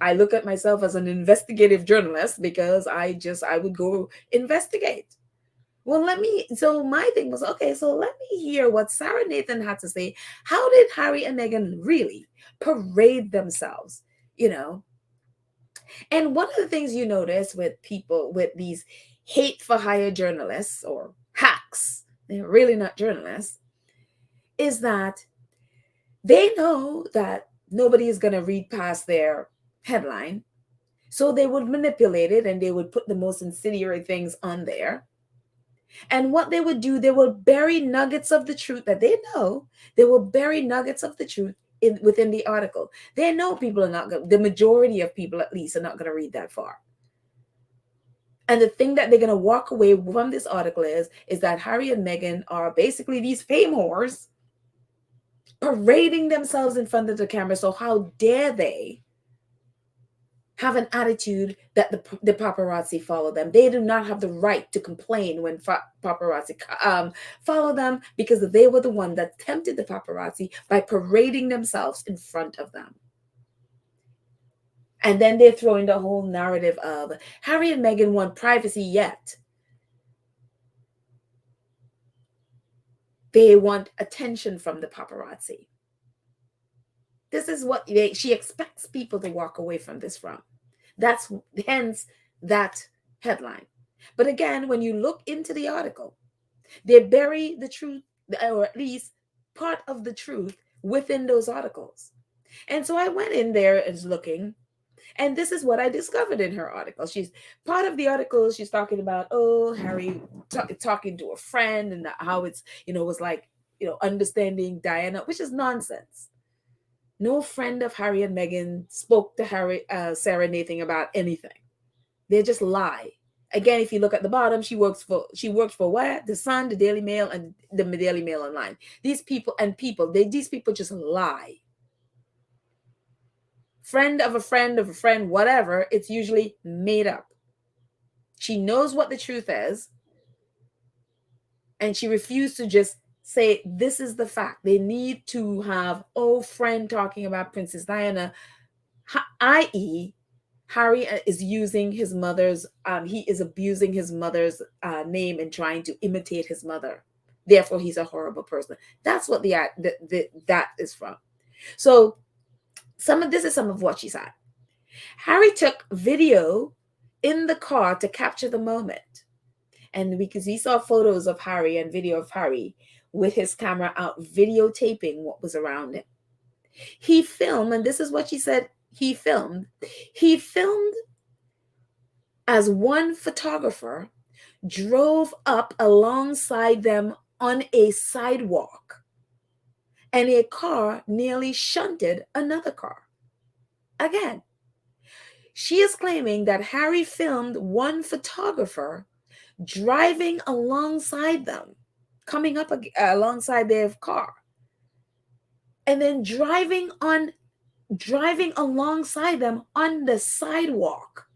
I look at myself as an investigative journalist because I would go investigate. So my thing was, okay, so let me hear what Sarah Nathan had to say. How did Harry and Meghan really parade themselves, And one of the things you notice with people, with these hate for hire journalists or hacks, they're really not journalists, is that they know that nobody is going to read past their headline. So they would manipulate it and they would put the most incendiary things on there. And what they would do, they will bury nuggets of the truth that they know. They will bury nuggets of the truth within the article. They know people are not going, the majority of people at least are not going to read that far. And the thing that they're going to walk away from this article is that Harry and Meghan are basically these fame whores parading themselves in front of the camera. So how dare they have an attitude that the paparazzi follow them? They do not have the right to complain when paparazzi follow them, because they were the one that tempted the paparazzi by parading themselves in front of them. And then they're throwing the whole narrative of Harry and Meghan want privacy, yet they want attention from the paparazzi. This is what she expects people to walk away from this from. That's hence that headline. But again, when you look into the article, they bury the truth, or at least part of the truth within those articles. And so I went in there and was looking, and this is what I discovered in her article. She's part of the article. She's talking about, oh, Harry talking to a friend, and how it's, was like, understanding Diana, which is nonsense. No friend of Harry and Meghan spoke to Sarah Nathan about anything. They just lie. Again, if you look at the bottom, she works for what? The Sun, the Daily Mail, and the Daily Mail Online. These people just lie. Friend of a friend of a friend, whatever, it's usually made up. She knows what the truth is, and she refused to just say, this is the fact. They need to have, friend talking about Princess Diana, i.e., Harry is using his mother's, he is abusing his mother's name and trying to imitate his mother. Therefore, he's a horrible person. That's what that is from. So this is some of what she said. Harry took video in the car to capture the moment. And because we saw photos of Harry and video of Harry with his camera out videotaping what was around him. He filmed, and this is what she said, he filmed as one photographer drove up alongside them on a sidewalk, and a car nearly shunted another car. Again, she is claiming that Harry filmed one photographer driving alongside them, coming up alongside their car, and then driving alongside them on the sidewalk,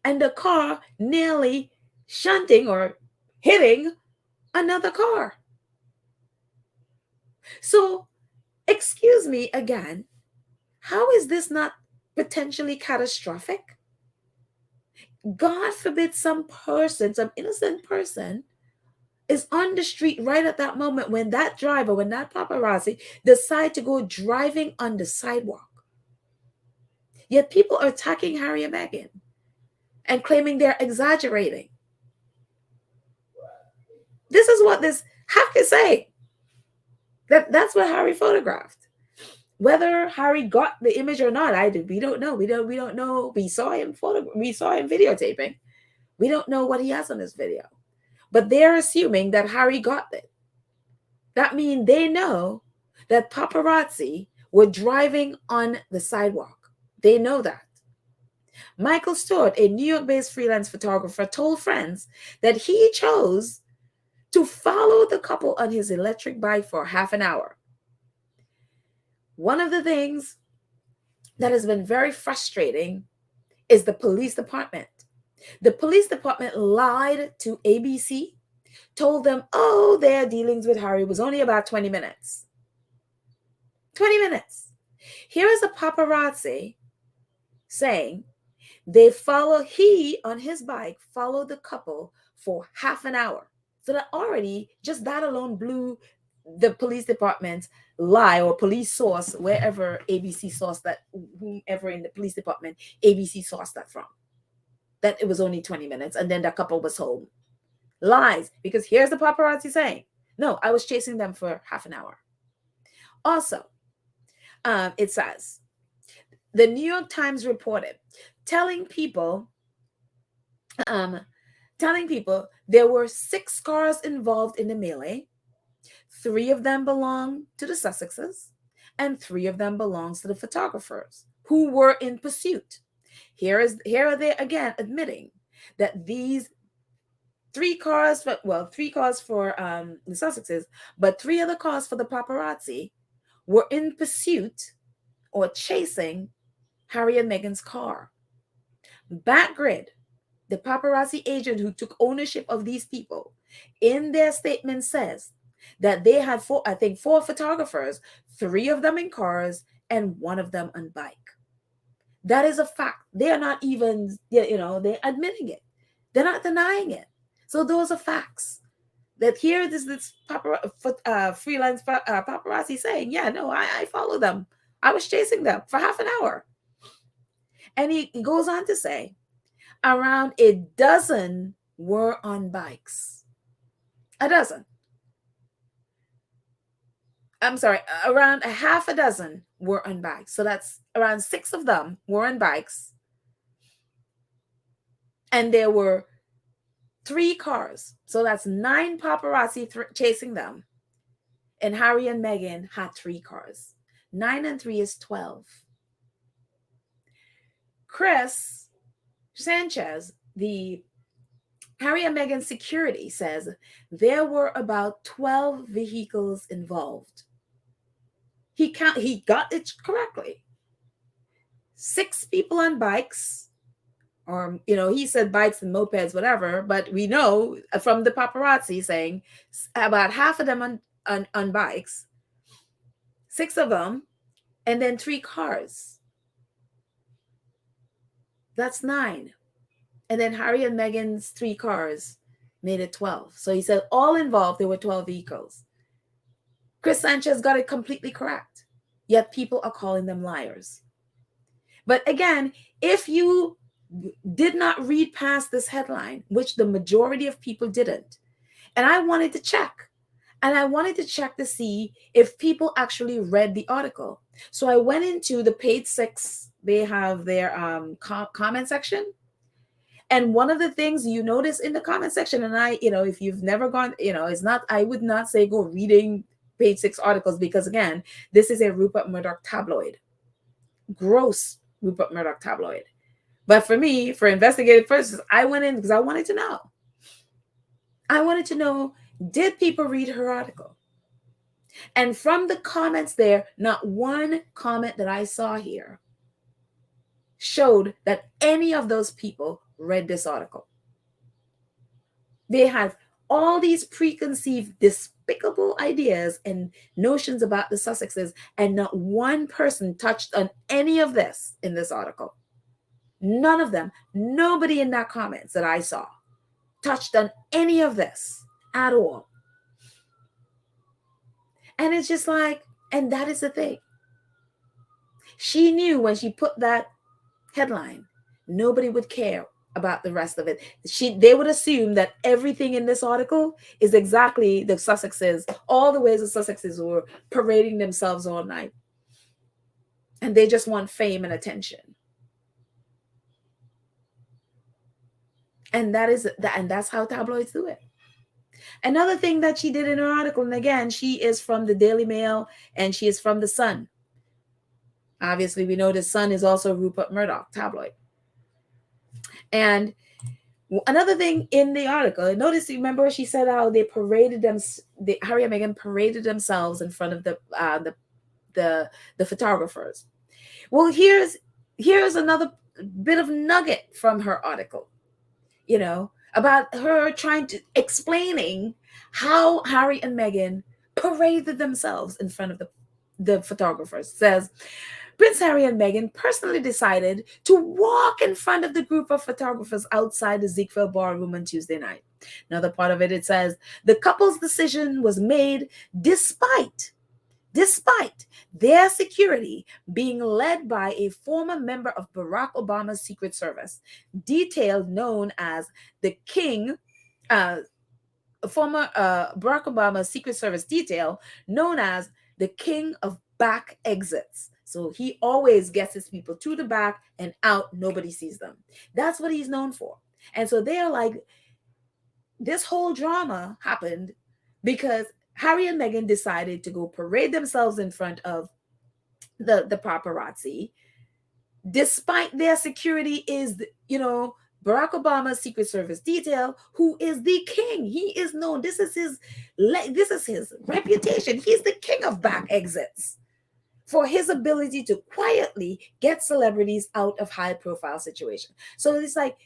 and the car nearly shunting or hitting another car. So, excuse me again, how is this not potentially catastrophic? God forbid some innocent person is on the street right at that moment when that paparazzi decide to go driving on the sidewalk. Yet people are attacking Harry and Meghan and claiming they're exaggerating. This is what this hacker say. That's what Harry photographed. Whether Harry got the image or not, we don't know. We don't know. We saw him videotaping. We don't know what he has on his video. But they're assuming that Harry got it. That means they know that paparazzi were driving on the sidewalk. They know that. Michael Stewart, a New York-based freelance photographer, told friends that he chose to follow the couple on his electric bike for half an hour. One of the things that has been very frustrating is the police department. The police department lied to ABC, told them, their dealings with Harry was only about 20 minutes. 20 minutes. Here is a paparazzi saying he on his bike followed the couple for half an hour. So that already, just that alone blew the police department's lie or police source, wherever ABC sourced that, whoever in the police department, ABC sourced that from. That it was only 20 minutes and then the couple was home. Lies, because here's the paparazzi saying, no, I was chasing them for half an hour. Also, it says, the New York Times reported, telling people there were 6 cars involved in the melee. 3 of them belong to the Sussexes, and 3 of them belongs to the photographers who were in pursuit. Here are they again admitting that these 3 cars for the Sussexes, but 3 other cars for the paparazzi were in pursuit or chasing Harry and Meghan's car. Backgrid, the paparazzi agent who took ownership of these people, in their statement says that they had 4 photographers, 3 of them in cars and 1 of them on bike. That is a fact. They are not even, they're admitting it. They're not denying it. So those are facts. That here this freelance paparazzi saying, yeah, no, I follow them. I was chasing them for half an hour. And he goes on to say, around a dozen were on bikes. A dozen. I'm sorry, around a half a dozen were on bikes. So that's around 6 of them were on bikes. And there were 3 cars. So that's 9 paparazzi chasing them. And Harry and Meghan had 3 cars. 9 and 3 is 12. Chris Sanchez, the Harry and Meghan security, says there were about 12 vehicles involved. He got it correctly. 6 people on bikes, or he said bikes and mopeds, whatever, but we know from the paparazzi saying about half of them on bikes, 6 of them, and then 3 cars. That's 9. And then Harry and Meghan's 3 cars made it 12. So he said all involved, there were 12 vehicles. Chris Sanchez got it completely correct. Yet people are calling them liars. But again, if you did not read past this headline, which the majority of people didn't, and I wanted to check, to see if people actually read the article. So I went into the page 6, they have their comment section. And one of the things you notice in the comment section, and if you've never gone, it's not, I would not say go reading page 6 articles, because again, this is a Rupert Murdoch tabloid. Gross Rupert Murdoch tabloid. But for me, for investigative purposes, I went in because I wanted to know. Did people read her article? And from the comments there, not one comment that I saw here showed that any of those people read this article. They have all these preconceived, despicable ideas and notions about the Sussexes, and not one person touched on any of this in this article. None of them, nobody in that comments that I saw touched on any of this at all. And it's just like, and that is the thing. She knew when she put that headline, nobody would care about the rest of it. They would assume that everything in this article is exactly the Sussexes, all the ways the Sussexes were parading themselves all night. And they just want fame and attention. And that's how tabloids do it. Another thing that she did in her article, and again, she is from the Daily Mail and she is from the Sun. Obviously, we know the Sun is also Rupert Murdoch tabloid. And another thing in the article, notice, remember she said how they paraded them, Harry and Meghan paraded themselves in front of the photographers. Well, here's another bit of nugget from her article, about her explaining how Harry and Meghan paraded themselves in front of the photographers. It says, Prince Harry and Meghan personally decided to walk in front of the group of photographers outside the Ziegfeld Ballroom on Tuesday night. Another part of it says, the couple's decision was made despite their security being led by a former member of Barack Obama's Secret Service, known as the King, former Barack Obama's Secret Service detail known as the King of Back Exits. So he always gets his people to the back and out, nobody sees them. That's what he's known for. And so they're like, this whole drama happened because Harry and Meghan decided to go parade themselves in front of the paparazzi, despite their security is, Barack Obama's Secret Service detail, who is the king. He is known. This is his reputation. He's the king of back exits for his ability to quietly get celebrities out of high-profile situations. So it's like,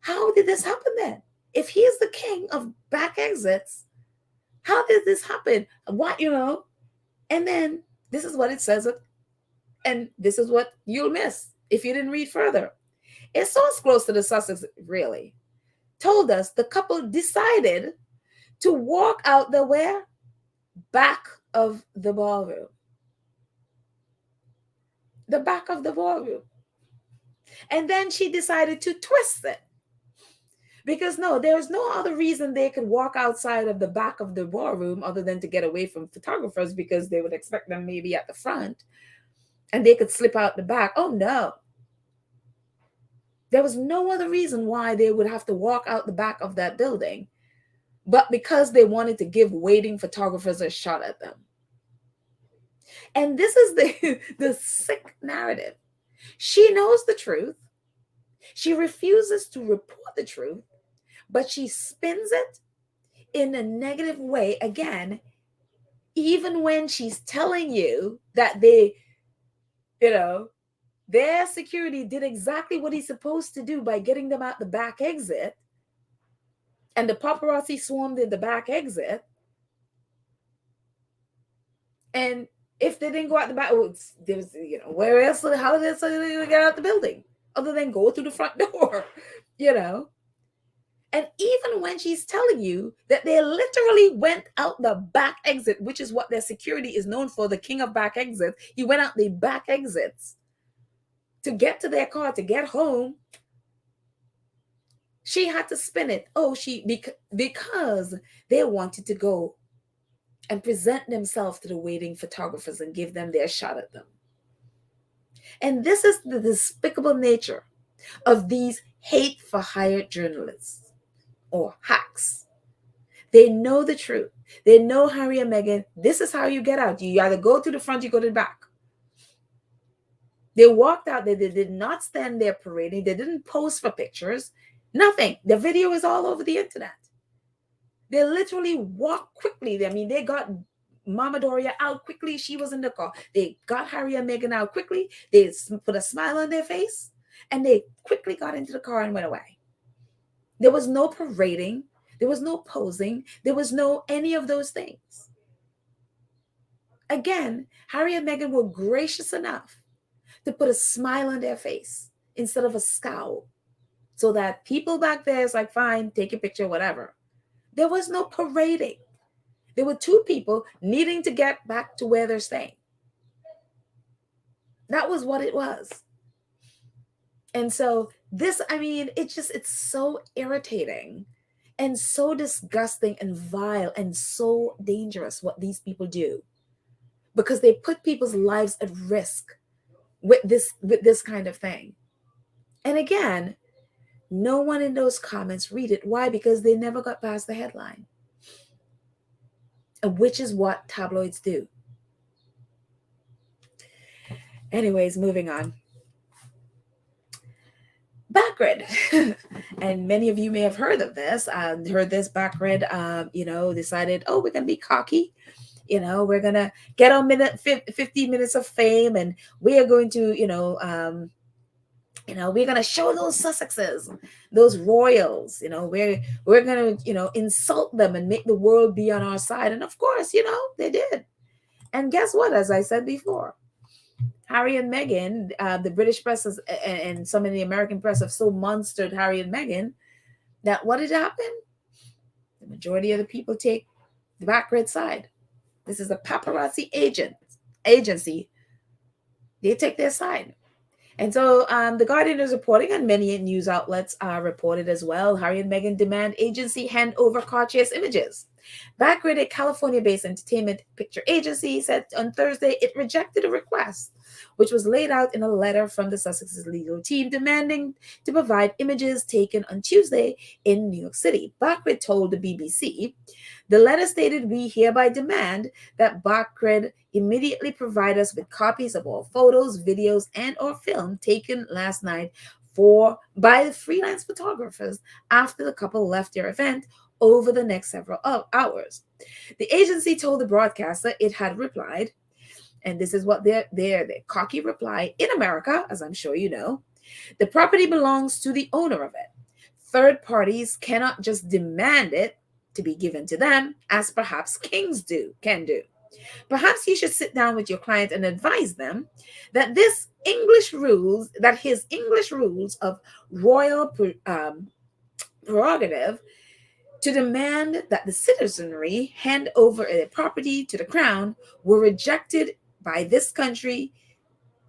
how did this happen then? If he is the king of back exits, how did this happen? What, And then this is what it says, and this is what you'll miss if you didn't read further. A source close to the Sussex really told us the couple decided to walk out the back of the ballroom. The back of the ballroom. And then she decided to twist it. Because no, there's no other reason they could walk outside of the back of the ballroom other than to get away from photographers, because they would expect them maybe at the front and they could slip out the back. Oh no. There was no other reason why they would have to walk out the back of that building, but because they wanted to give waiting photographers a shot at them. And this is the sick narrative. She knows the truth. She refuses to report the truth, but she spins it in a negative way again, even when she's telling you that their security did exactly what he's supposed to do by getting them out the back exit, and the paparazzi swarmed in the back exit. And if they didn't go out the back, there was, where else? How did they get out the building other than go through the front door? And even when she's telling you that they literally went out the back exit, which is what their security is known for, the king of back exits, he went out the back exits to get to their car, to get home, she had to spin it. Because they wanted to go and present themselves to the waiting photographers and give them their shot at them. And this is the despicable nature of these hate for hire journalists or hacks. They know the truth. They know Harry and Meghan. This is how you get out. You either go to the front, you go to the back. They walked out there. They did not stand there parading. They didn't pose for pictures. Nothing. The video is all over the internet. They literally walked quickly. I mean, they got Mama Doria out quickly. She was in the car. They got Harry and Meghan out quickly. They put a smile on their face, and they quickly got into the car and went away. There was no parading. There was no posing. There was no any of those things. Again, Harry and Meghan were gracious enough to put a smile on their face instead of a scowl, so that people back there is like, fine, take your picture, whatever. There was no parading. There were two people needing to get back to where they're staying. That was what it was. And so this, I mean, it's so irritating and so disgusting and vile and so dangerous what these people do, because they put people's lives at risk with this kind of thing. And again, no one in those comments read it. Why? Because they never got past the headline, which is what tabloids do. Anyways, moving on. Backgrid. And many of you may have heard of this. Backgrid, decided, we're going to be cocky. We're going to get on 50 minutes of fame, and we are going to, we're going to show those Sussexes, those royals, we're going to, insult them and make the world be on our side. And of course, they did. And guess what? As I said before, Harry and Meghan, the British press and some of the American press have so monstered Harry and Meghan that what did happen? The majority of the people take the Backgrid side. This is a paparazzi agency. They take their side. And so the Guardian is reporting, and many news outlets reported as well. Harry and Meghan demand agency hand over car chase images. Backgrid, a California-based entertainment picture agency, said on Thursday it rejected a request, which was laid out in a letter from the Sussex's legal team demanding to provide images taken on Tuesday in New York City. Backgrid told the BBC, the letter stated, we hereby demand that Backgrid immediately provide us with copies of all photos, videos, and or film taken last night by the freelance photographers after the couple left their event over the next several hours. The agency told the broadcaster it had replied, and this is what their cocky reply in America, as I'm sure you know, the property belongs to the owner of it. Third parties cannot just demand it to be given to them, as perhaps kings can do. Perhaps you should sit down with your client and advise them that his English rules of royal prerogative to demand that the citizenry hand over their property to the crown were rejected by this country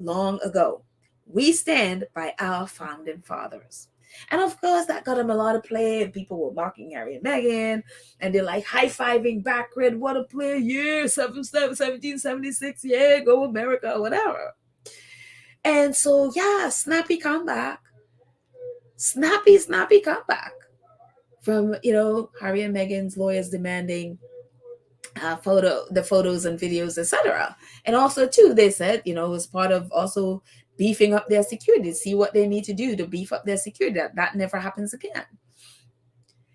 long ago. We stand by our founding fathers. And of course, that got him a lot of play, and people were mocking Harry and Meghan, and they're like high-fiving backward, what a play, yeah, 1776, yeah, go America, whatever. And so, yeah, snappy comeback, snappy comeback from, Harry and Meghan's lawyers demanding the photos and videos, etc. And also, too, they said, it was part of also beefing up their security, see what they need to do to beef up their security. That never happens again.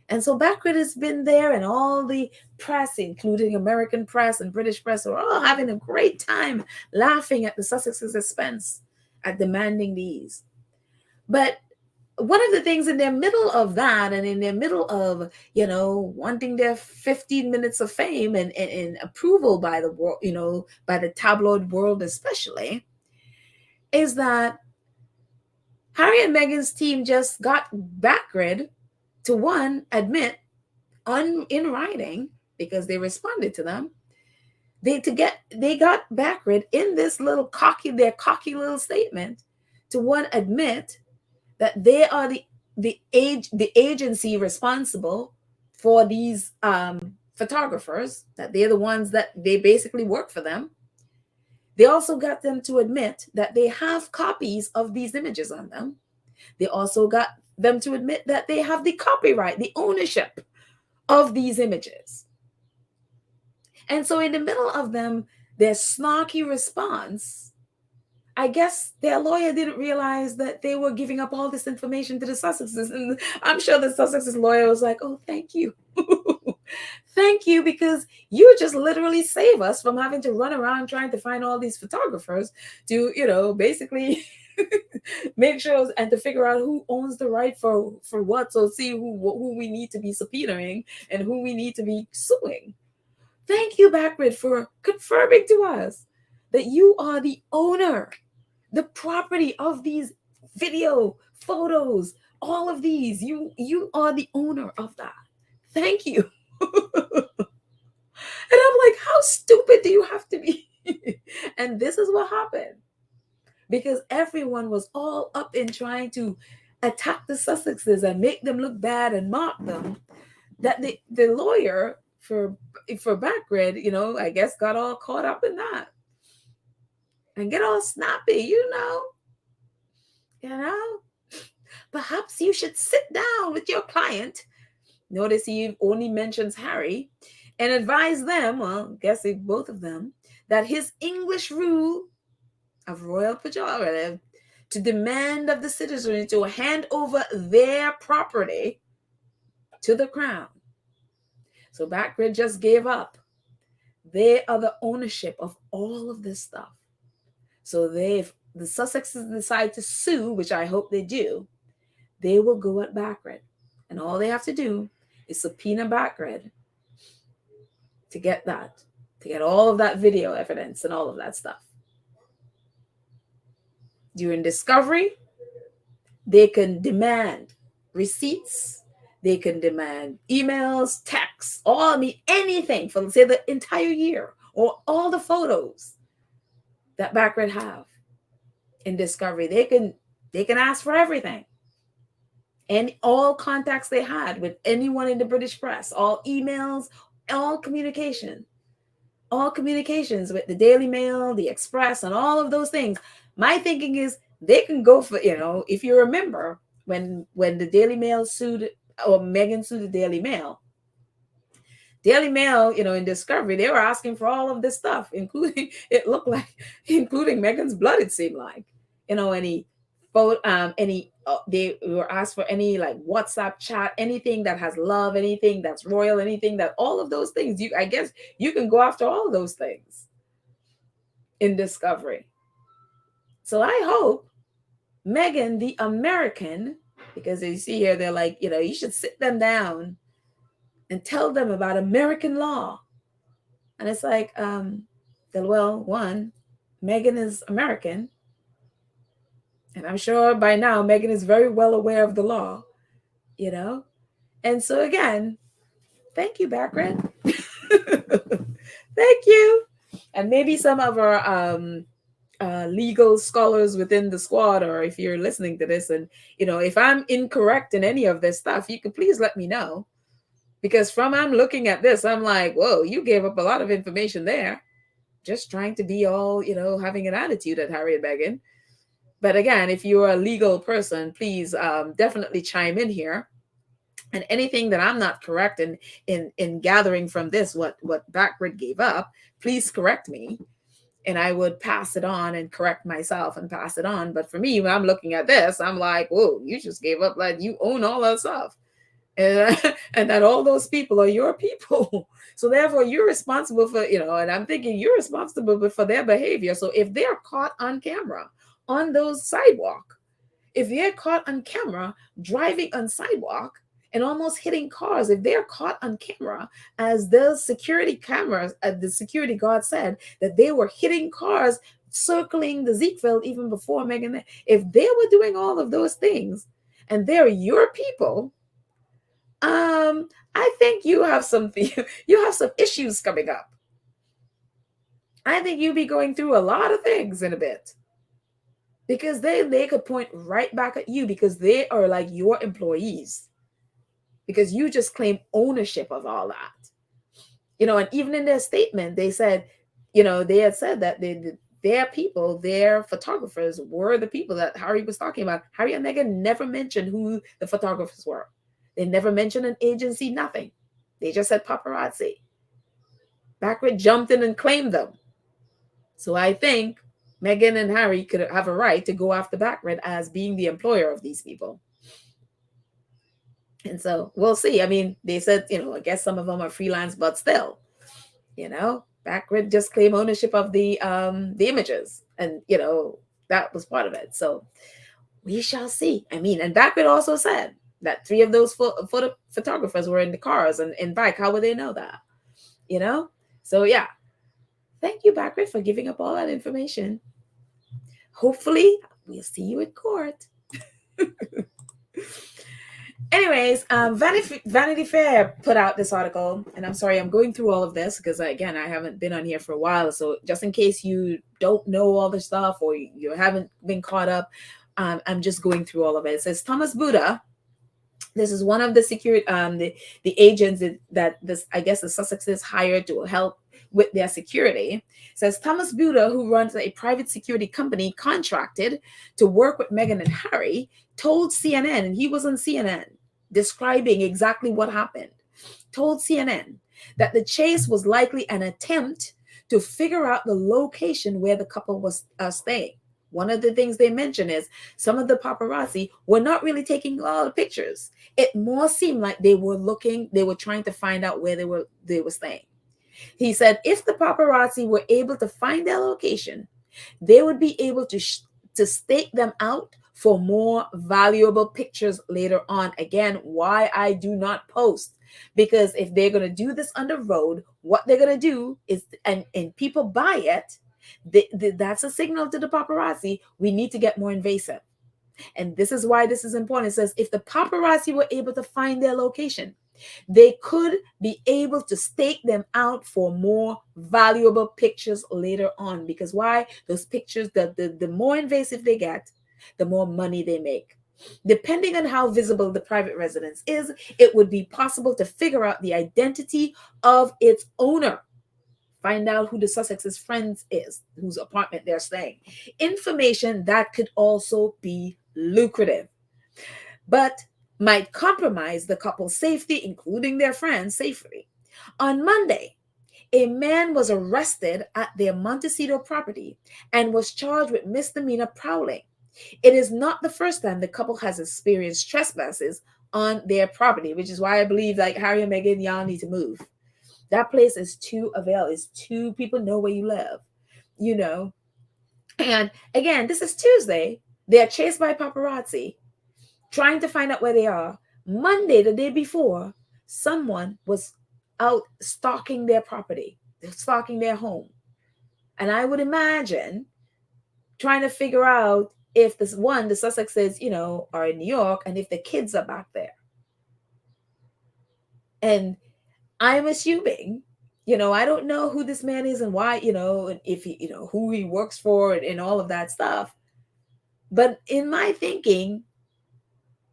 And so Backward has been there, and all the press, including American press and British press, are all having a great time laughing at the Sussex's expense at demanding these. But one of the things in their middle of that, and in their middle of, wanting their 15 minutes of fame and approval by the world, by the tabloid world especially, is that Harry and Meghan's team just got Backward to, one, admit in writing, because they responded to them, they got Backward in this their cocky little statement to, one, admit that they are the agency responsible for these photographers, that they're the ones that they basically work for them. They also got them to admit that they have copies of these images on them. They also got them to admit that they have the copyright, the ownership of these images. And so in the middle of their snarky response, I guess their lawyer didn't realize that they were giving up all this information to the Sussexes. And I'm sure the Sussexes lawyer was like, oh, thank you. Thank you, because you just literally save us from having to run around trying to find all these photographers to, basically make sure and to figure out who owns the right for what. So see who we need to be subpoenaing and who we need to be suing. Thank you, Backward, for confirming to us that you are the owner, the property of these video, photos, all of these. You are the owner of that. Thank you. And I'm like, how stupid do you have to be? And this is what happened. Because everyone was all up in trying to attack the Sussexes and make them look bad and mock them, that the lawyer for Backward, I guess got all caught up in that and get all snappy, Perhaps you should sit down with your client. Notice he only mentions Harry, and advise them, well, guessing both of them, that his English rule of royal pejorative to demand of the citizenry to hand over their property to the crown. So Backward just gave up. They are the ownership of all of this stuff. So if the Sussexes decide to sue, which I hope they do, they will go at Backward. And all they have to do is subpoena Backward to get all of that video evidence and all of that stuff. During discovery, they can demand receipts, they can demand emails, texts, anything for, say, the entire year, or all the photos that Backward have in discovery. They can ask for everything. And all contacts they had with anyone in the British press, all emails, all communications with the Daily Mail, the Express, and all of those things. My thinking is they can go for, if you remember when the Daily Mail sued, or Meghan sued the Daily Mail, in discovery, they were asking for all of this stuff, including Meghan's blood, it seemed like, any photo, they were asked for any like WhatsApp chat, anything that has love, anything that's royal, anything that, all of those things. I guess you can go after all of those things in discovery. So I hope Meghan, the American, because you see here, they're like, you should sit them down and tell them about American law. And it's like, well, one, Meghan is American. And I'm sure by now Meghan is very well aware of the law, And so again, thank you, Backward. Thank you. And maybe some of our legal scholars within the squad, or if you're listening to this, and if I'm incorrect in any of this stuff, you could please let me know. Because from I'm looking at this, I'm like, whoa, you gave up a lot of information there. Just trying to be all, having an attitude at Harry and Meghan. But again, if you're a legal person, please definitely chime in here. And anything that I'm not correct in gathering from this, what Backward gave up, please correct me. And I would pass it on and correct myself and pass it on. But for me, when I'm looking at this, I'm like, whoa, you just gave up, like you own all that stuff. And that all those people are your people. So therefore you're responsible for, and I'm thinking you're responsible for their behavior. So if they're caught on camera on those sidewalk, if they're caught on camera driving on sidewalk and almost hitting cars, if they're caught on camera, as the security cameras, the security guard said that they were hitting cars circling the Ziegfeld even before Meghan, if they were doing all of those things and they're your people, I think you have some issues coming up. I think you'll be going through a lot of things in a bit, because they could point right back at you, because they are like your employees, because you just claim ownership of all that. And even in their statement, they said, they had said that their people, their photographers were the people that Harry was talking about. Harry and Meghan never mentioned who the photographers were. They never mentioned an agency, nothing. They just said paparazzi. Backward jumped in and claimed them. So I think Meghan and Harry could have a right to go after Backward as being the employer of these people. And so we'll see. I mean, they said, I guess some of them are freelance, but still, Backward just claimed ownership of the images. And, that was part of it. So we shall see. I mean, and Backward also said that 3 of those photographers were in the cars and in bike. How would they know that? So yeah, thank you, Backward, for giving up all that information. Hopefully we'll see you in court. Anyways, Vanity Fair put out this article, and I'm sorry, I'm going through all of this because, again, I haven't been on here for a while. So just in case you don't know all the stuff or you haven't been caught up, I'm just going through all of it. It says Thomas Buddha. This is one of the security, the agents that this, I guess, the Sussexes hired to help with their security. It says Thomas Buddha, who runs a private security company contracted to work with Meghan and Harry, told CNN, and he was on CNN describing exactly what happened, told CNN that the chase was likely an attempt to figure out the location where the couple was staying. One of the things they mentioned is some of the paparazzi were not really taking a lot of pictures. It more seemed like they were trying to find out where they were staying. He said if the paparazzi were able to find their location, they would be able to stake them out for more valuable pictures later on. Again, why I do not post, because if they're going to do this on the road, what they're going to do is, and people buy it, that's a signal to the paparazzi, we need to get more invasive. And this is why this is important. It says if the paparazzi were able to find their location, they could be able to stake them out for more valuable pictures later on. Because why? Those pictures, the more invasive they get, the more money they make. Depending on how visible the private residence is, it would be possible to figure out the identity of its owner. Find out who the Sussex's friends is, whose apartment they're staying. Information that could also be lucrative, but might compromise the couple's safety, including their friends' safety. On Monday, a man was arrested at their Montecito property and was charged with misdemeanor prowling. It is not the first time the couple has experienced trespasses on their property, which is why I believe, like, Harry and Meghan, y'all need to move. That place is too available. It's too, people know where you live, And again, this is Tuesday. They're chased by paparazzi, trying to find out where they are. Monday, the day before, someone was out stalking their property, stalking their home. And I would imagine trying to figure out if the Sussexes, are in New York, and if the kids are back there. And I'm assuming I don't know who this man is and why, and if he, who he works for and all of that stuff. But in my thinking,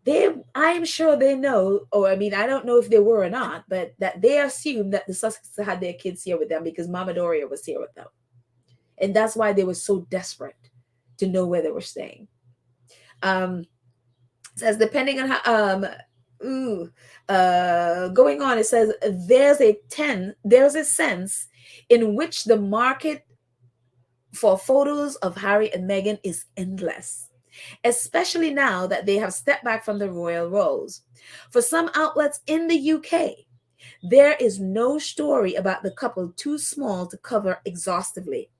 I am sure they know, or I mean, I don't know if they were or not, but that they assumed that the Sussexes had their kids here with them because Mama Doria was here with them. And that's why they were so desperate to know where they were staying. Says depending on how going on, it says there's a sense in which the market for photos of Harry and Meghan is endless, especially now that they have stepped back from the royal roles. For some outlets in the UK, there is no story about the couple too small to cover exhaustively.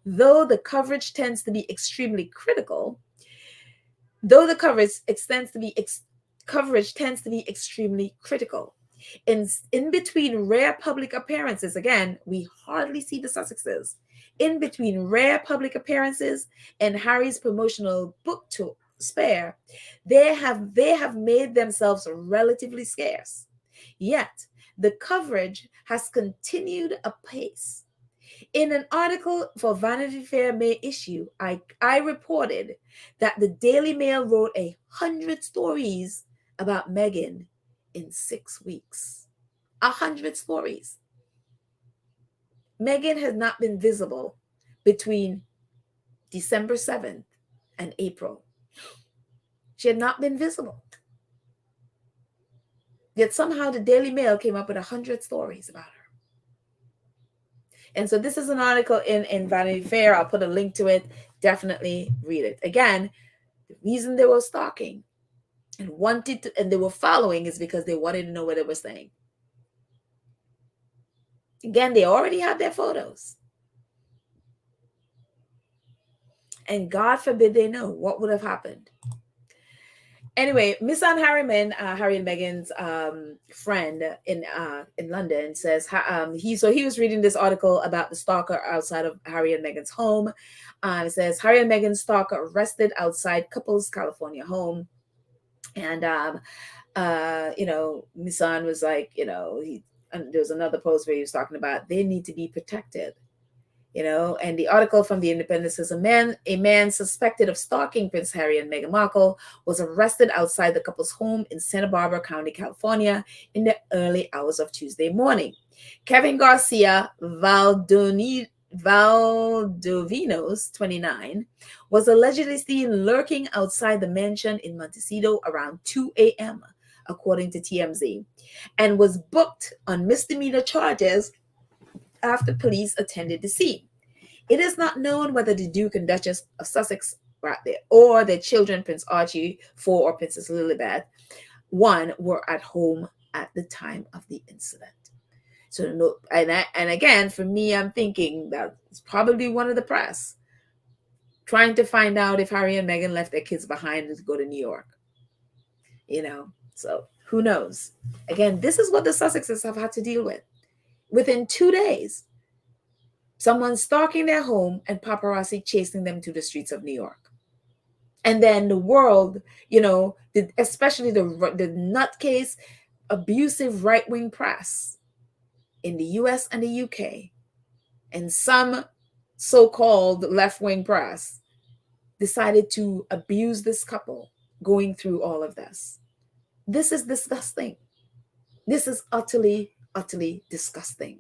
Though the coverage tends to be extremely critical, though the coverage tends to be extremely critical. In between rare public appearances, again, we hardly see the Sussexes. In between rare public appearances and Harry's promotional book to spare, they have made themselves relatively scarce. Yet the coverage has continued apace. In an article for Vanity Fair May issue, I reported that the Daily Mail wrote 100 stories about Meghan in 6 weeks. 100 stories. Meghan has not been visible between December 7th and April. She had not been visible. Yet somehow the Daily Mail came up with 100 stories about her. And so this is an article in Vanity Fair. I'll put a link to it. Definitely read it. Again, the reason they were stalking and they were following is because they wanted to know what they were saying. Again, they already had their photos. And God forbid they know what would have happened. Anyway, Miss Anne Harriman, Harry and Meghan's friend in London, says he was reading this article about the stalker outside of Harry and Meghan's home. It says Harry and Meghan's stalker arrested outside couple's California home, and Miss Anne was like, there was another post where he was talking about they need to be protected. And the article from The Independent says a man suspected of stalking Prince Harry and Meghan Markle was arrested outside the couple's home in Santa Barbara County, California, in the early hours of Tuesday morning. Kevin Garcia Valdovinos, 29, was allegedly seen lurking outside the mansion in Montecito around 2 a.m., according to TMZ, and was booked on misdemeanor charges after police attended the scene. It is not known whether the Duke and Duchess of Sussex were out there or their children, Prince Archie, 4, or Princess Lilibet, 1, were at home at the time of the incident. So, and again, for me, I'm thinking that it's probably one of the press trying to find out if Harry and Meghan left their kids behind to go to New York. So who knows? Again, this is what the Sussexes have had to deal with. Within 2 days, someone stalking their home and paparazzi chasing them to the streets of New York. And then the world, especially the nutcase, abusive right-wing press in the US and the UK, and some so-called left-wing press decided to abuse this couple going through all of this. This is disgusting. This is utterly, utterly disgusting.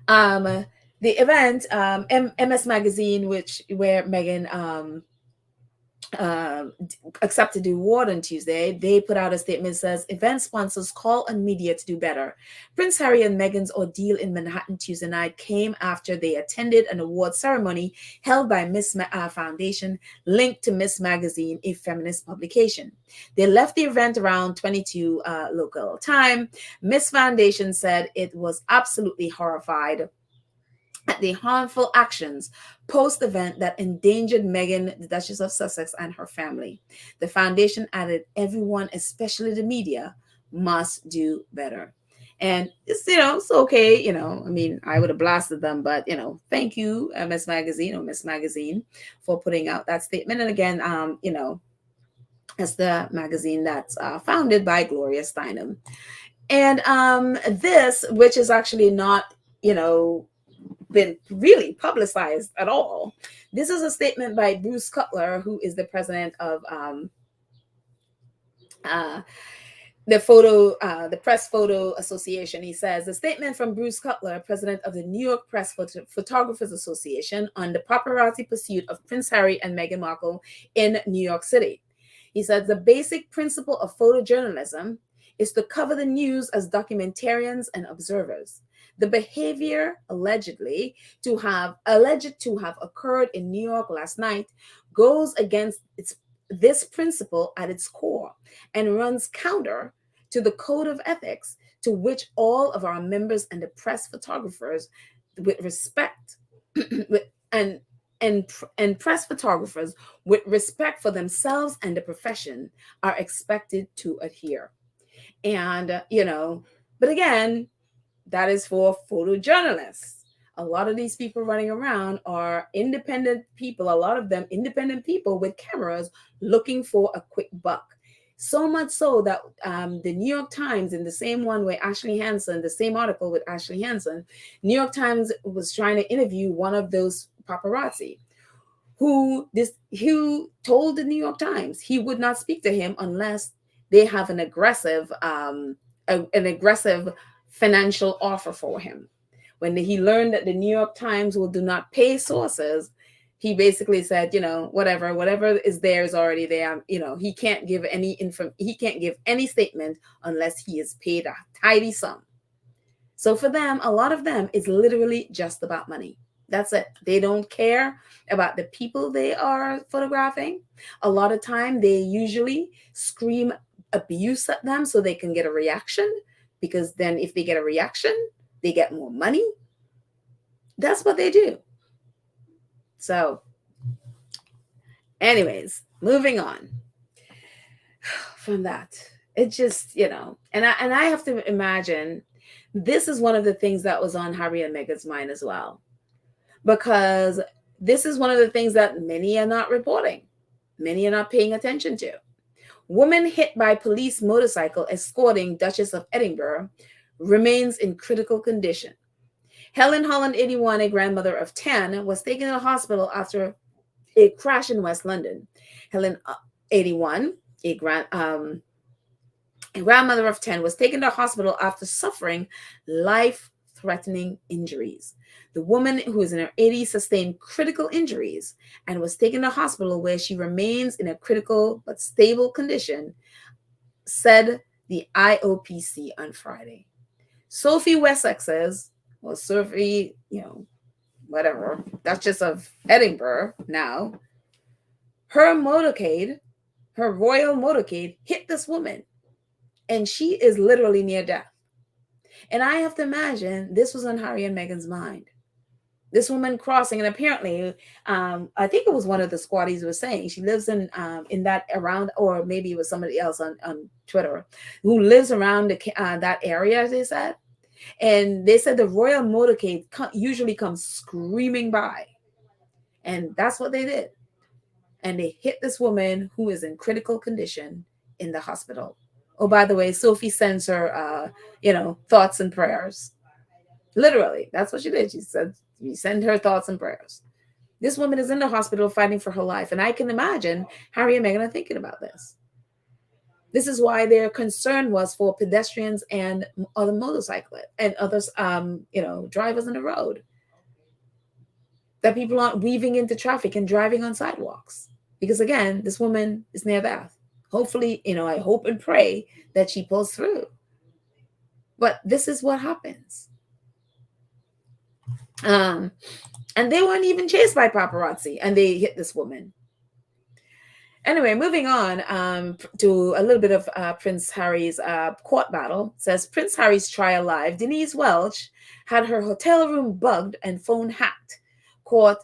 The event, MS Magazine, where Meghan accepted the award on Tuesday, they put out a statement that says, event sponsors call on media to do better. Prince Harry and Meghan's ordeal in Manhattan Tuesday night came after they attended an award ceremony held by Miss Foundation, linked to Miss Magazine, a feminist publication. They left the event around 22 local time. Miss Foundation said it was absolutely horrified at the harmful actions post-event that endangered Meghan, the Duchess of Sussex, and her family. The foundation added, everyone, especially the media, must do better. And it's okay. I would have blasted them, but thank you, MS Magazine or Miss Magazine, for putting out that statement. And again, as the magazine that's founded by Gloria Steinem. And this, which is actually not, been really publicized at all. This is a statement by Bruce Cutler, who is the president of uh, the Press Photo Association. He says the statement from Bruce Cutler, president of the New York Press Photographers Association, on the paparazzi pursuit of Prince Harry and Meghan Markle in New York City. He says the basic principle of photojournalism is to cover the news as documentarians and observers. The behavior alleged to have occurred in New York last night goes against this principle at its core and runs counter to the code of ethics to which all of our members and the press photographers with respect and press photographers with respect for themselves and the profession are expected to adhere. And but again, that is for photojournalists. A lot of these people running around are independent people, a lot of them independent people with cameras looking for a quick buck. So much so that the New York Times, in the same one where Ashley Hansen, the same article with Ashley Hansen, New York Times was trying to interview one of those paparazzi who told the New York Times he would not speak to him unless they have an aggressive financial offer for him. When he learned that the New York Times do not pay sources, he basically said, whatever is there is already there. He can't give any statement unless he is paid a tidy sum. So for them, a lot of them is literally just about money. That's it. They don't care about the people they are photographing. A lot of time they usually scream abuse at them so they can get a reaction, because then if they get a reaction, they get more money. That's what they do. So anyways, moving on from that, it just, and I have to imagine this is one of the things that was on Harry and Meghan's mind as well, because this is one of the things that many are not reporting, many are not paying attention to. Woman hit by police motorcycle escorting Duchess of Edinburgh remains in critical condition. Helen Holland, 81, a grandmother of 10, was taken to the hospital after a crash in West London. Helen, 81, a grandmother of 10, was taken to the hospital after suffering life-threatening injuries. The woman, who is in her 80s, sustained critical injuries and was taken to the hospital, where she remains in a critical but stable condition, said the IOPC on Friday. Sophie Wessex's, well, Sophie, whatever, Duchess of Edinburgh now, her royal motorcade hit this woman, and she is literally near death. And I have to imagine this was on Harry and Meghan's mind. This woman crossing, and apparently, I think it was one of the squatties was saying she lives in that around, or maybe it was somebody else on Twitter who lives around that area, they said. And they said the royal motorcade usually comes screaming by. And that's what they did. And they hit this woman who is in critical condition in the hospital. Oh, by the way, Sophie sends her, thoughts and prayers. Literally, that's what she did. She said, we send her thoughts and prayers. This woman is in the hospital fighting for her life. And I can imagine Harry and Meghan are thinking about this. This is why their concern was for pedestrians and other motorcyclists and others, drivers on the road. That people aren't weaving into traffic and driving on sidewalks. Because again, this woman is near death. Hopefully, I hope and pray that she pulls through. But this is what happens. And they weren't even chased by paparazzi, and they hit this woman. Anyway, moving on to a little bit of Prince Harry's court battle. It says Prince Harry's trial live. Denise Welch had her hotel room bugged and phone hacked. Court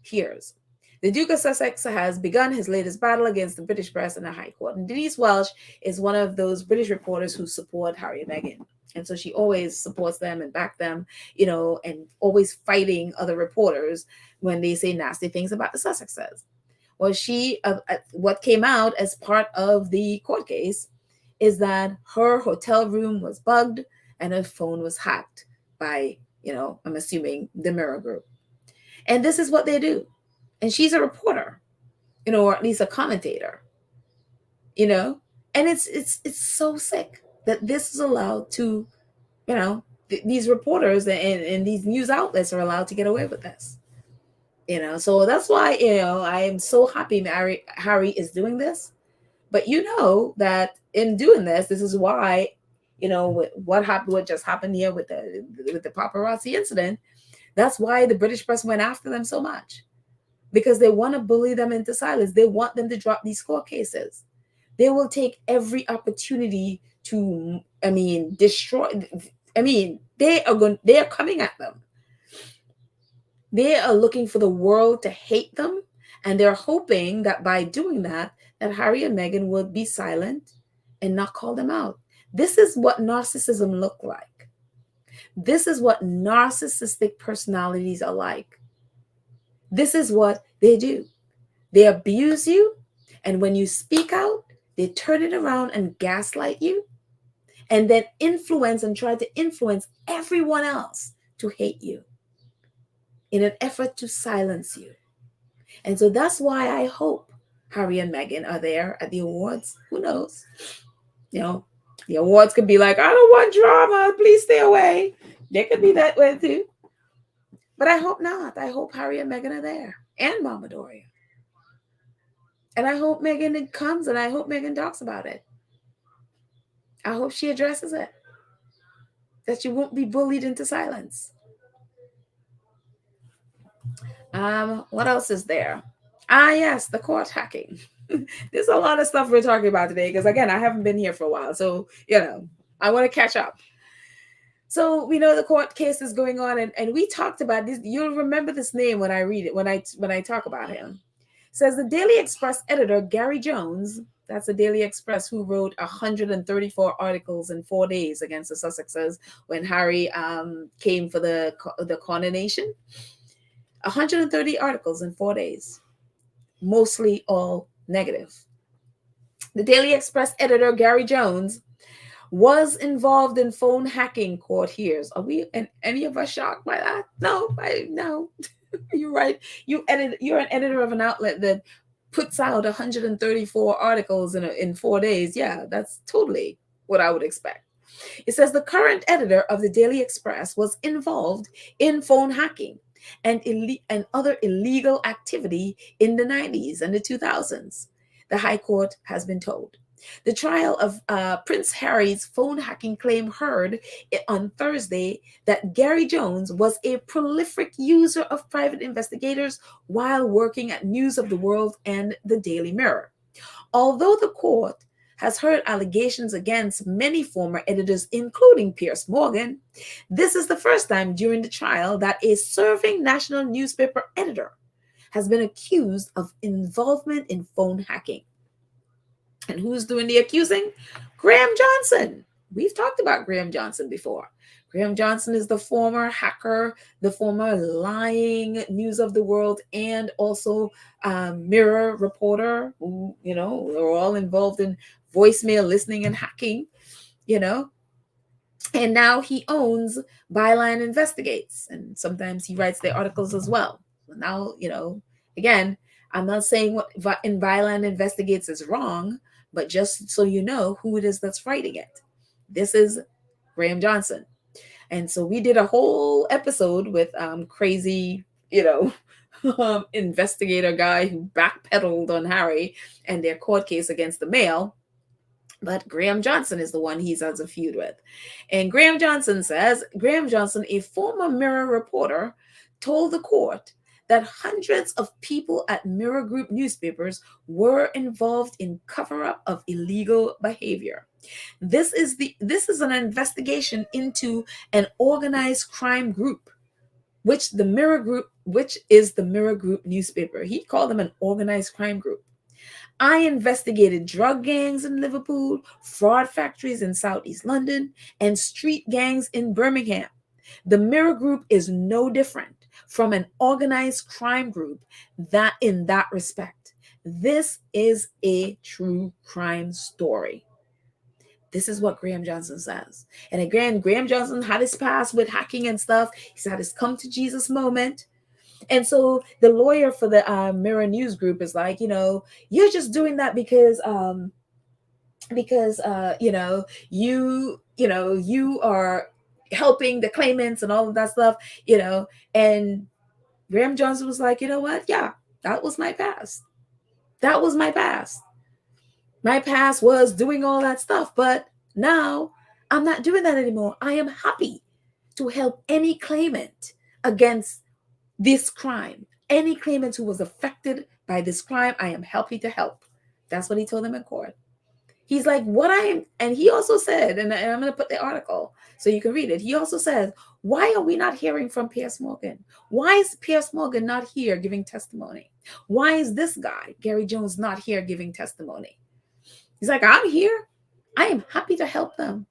hears. The Duke of Sussex has begun his latest battle against the British press in the High Court. And Denise Welch is one of those British reporters who support Harry and Meghan. And so she always supports them and back them, and always fighting other reporters when they say nasty things about the Sussexes. Well, what came out as part of the court case is that her hotel room was bugged and her phone was hacked by, I'm assuming the Mirror Group. And this is what they do. And she's a reporter, or at least a commentator, and it's so sick that this is allowed to, these reporters and these news outlets are allowed to get away with this. So that's why, I am so happy Harry is doing this. But that in doing this is why, what just happened here with the paparazzi incident. That's why the British press went after them so much, because they want to bully them into silence. They want them to drop these court cases. They will take every opportunity to, destroy. They are coming at them. They are looking for the world to hate them, and they're hoping that by doing that Harry and Meghan will be silent and not call them out. This is what narcissism look like. This is what narcissistic personalities are like. This is what they do. They abuse you, and when you speak out, they turn it around and gaslight you, and then influence and try to influence everyone else to hate you in an effort to silence you. And so that's why I hope Harry and Meghan are there at the awards. Who knows? The awards could be like, I don't want drama, please stay away. They could be that way too. But I hope not. I hope Harry and Meghan are there, and Mama Doria. And I hope Meghan comes, and I hope Meghan talks about it. I hope she addresses it, that she won't be bullied into silence. What else is there? Yes, the court hacking. There's a lot of stuff we're talking about today, because again, I haven't been here for a while, so I want to catch up. So we know the court case is going on, and we talked about this. You'll remember this name when I read it, when I talk about him. It says the Daily Express editor Gary Jones, that's the Daily Express, who wrote 134 articles in 4 days against the Sussexes when Harry came for the coronation. 130 articles in 4 days, mostly all negative. The Daily Express editor Gary Jones was involved in phone hacking, court hears. Are we any of us shocked by that? No. You're right. You're an editor of an outlet that puts out 134 articles in 4 days. Yeah, that's totally what I would expect. It says the current editor of the Daily Express was involved in phone hacking and other illegal activity in the 90s and the 2000s, the High Court has been told. The trial of Prince Harry's phone hacking claim heard on Thursday that Gary Jones was a prolific user of private investigators while working at News of the World and the Daily Mirror. Although the court has heard allegations against many former editors, including Piers Morgan, this is the first time during the trial that a serving national newspaper editor has been accused of involvement in phone hacking. And who's doing the accusing? Graham Johnson. We've talked about Graham Johnson before. Graham Johnson is the former hacker, the former lying News of the World and also Mirror reporter who, are all involved in voicemail listening and hacking, And now he owns Byline Investigates, and sometimes he writes their articles as well. So now, again, I'm not saying what in Byline Investigates is wrong, but just so you know who it is that's writing it. This is Graham Johnson. And so we did a whole episode with crazy, investigator guy who backpedaled on Harry and their court case against the Mail. But Graham Johnson is the one he has a feud with. And Graham Johnson, a former Mirror reporter, told the court that hundreds of people at Mirror Group newspapers were involved in cover-up of illegal behavior. This is an investigation into an organized crime group, which is the Mirror Group newspaper. He called them an organized crime group. I investigated drug gangs in Liverpool, fraud factories in Southeast London, and street gangs in Birmingham. The Mirror Group is no different from an organized crime group in that respect. This is a true crime story. This is what Graham Johnson says. And again, Graham Johnson had his past with hacking and stuff. He's had his come to Jesus moment. And so the lawyer for the Mirror News Group is like, you're just doing that because you are helping the claimants and all of that stuff, and Graham Johnson was like, you know what? Yeah, that was my past. That was my past. My past was doing all that stuff, but now I'm not doing that anymore. I am happy to help any claimant against this crime. Any claimant who was affected by this crime, I am happy to help. That's what he told them in court. He's like, and he also said, and I'm going to put the article so you can read it. He also says, why are we not hearing from Piers Morgan? Why is Piers Morgan not here giving testimony? Why is this guy, Gary Jones, not here giving testimony? He's like, I'm here. I am happy to help them.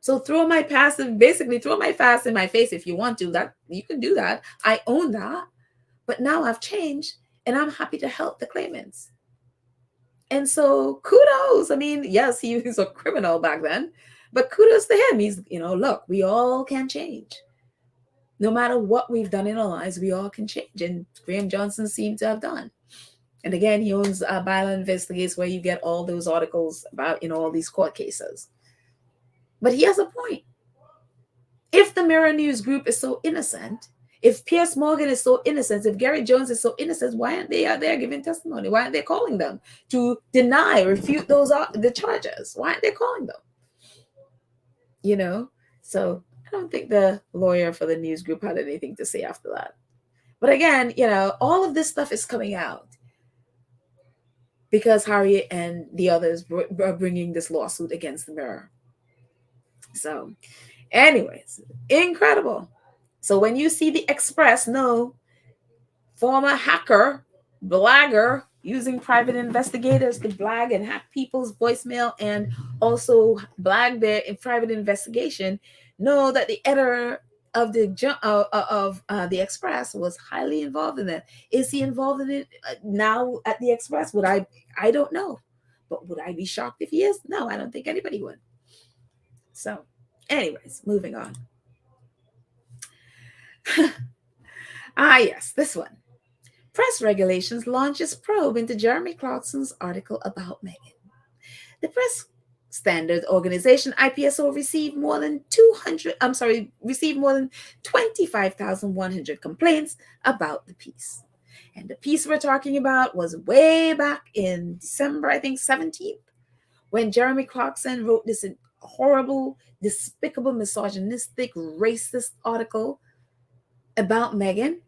So throw my past in my face if you want to. That you can do that. I own that. But now I've changed and I'm happy to help the claimants. And so kudos. I mean, yes, he was a criminal back then, but kudos to him. He's, look, we all can change. No matter what we've done in our lives, we all can change. And Graham Johnson seemed to have done. And again, he owns Byline Investigates, where you get all those articles about, all these court cases. But he has a point. If the Mirror News Group is so innocent, if Piers Morgan is so innocent, if Gary Jones is so innocent, why aren't they out there giving testimony? Why aren't they calling them to deny, refute the charges? Why aren't they calling them? So I don't think the lawyer for the news group had anything to say after that. But again, all of this stuff is coming out because Harry and the others are bringing this lawsuit against the Mirror. So anyways, incredible. So when you see the Express, no, former hacker, blagger, using private investigators to blag and hack people's voicemail and also blag their private investigation, know that the editor of the Express was highly involved in that. Is he involved in it now at the Express? I don't know. But would I be shocked if he is? No, I don't think anybody would. So, anyways, moving on. Yes, this one. Press regulations launches probe into Jeremy Clarkson's article about Meghan. The press standards organization IPSO received more than 25,100 complaints about the piece. And the piece we're talking about was way back in December, I think 17th, when Jeremy Clarkson wrote this horrible, despicable, misogynistic, racist article about Meghan.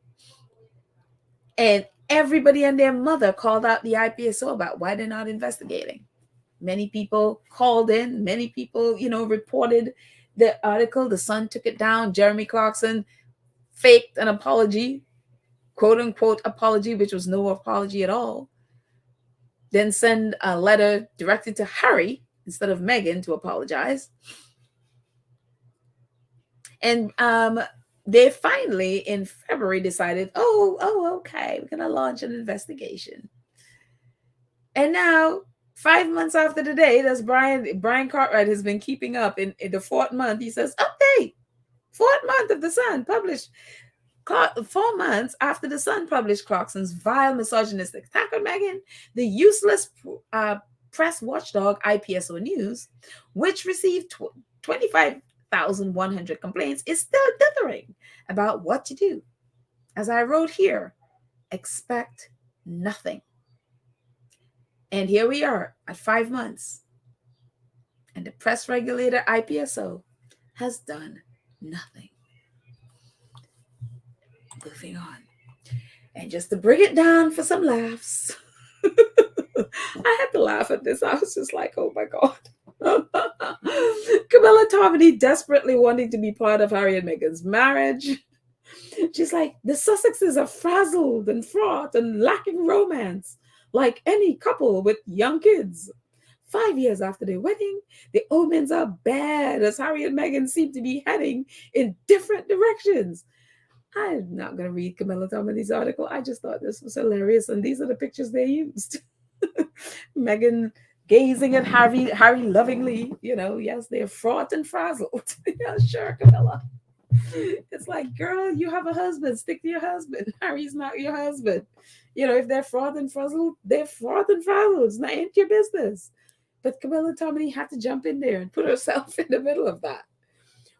And everybody and their mother called out the IPSO about why they're not investigating. Many people called in. Many people, reported the article. The Sun took it down. Jeremy Clarkson faked an apology, quote unquote apology, which was no apology at all. Then send a letter directed to Harry instead of Meghan to apologize. And they finally, in February, decided, okay, we're going to launch an investigation. And now, 5 months after the day, that's Brian Cartwright has been keeping up in the 4th month. He says, update, 4th month of the Sun published. 4 months after the Sun published Clarkson's vile misogynistic attack on Meghan, the useless press watchdog IPSO News, which received 25,100 complaints, is still dithering about what to do. As I wrote here, expect nothing. And here we are at 5 months. And the press regulator IPSO has done nothing. Moving on. And just to bring it down for some laughs, I had to laugh at this. I was just like, oh my God. Camilla Tominey desperately wanting to be part of Harry and Meghan's marriage. She's like, the Sussexes are frazzled and fraught and lacking romance, like any couple with young kids. 5 years after their wedding, the omens are bad as Harry and Meghan seem to be heading in different directions. I'm not going to read Camilla Tominey's article. I just thought this was hilarious. And these are the pictures they used. Meghan gazing at Harry lovingly. Yes, they're fraught and frazzled. Yeah, sure, Camilla. It's like, girl, you have a husband. Stick to your husband. Harry's not your husband. If they're fraud and frazzled, they're fraud and frazzled. It's not ain't your business. But Camilla Tominey had to jump in there and put herself in the middle of that.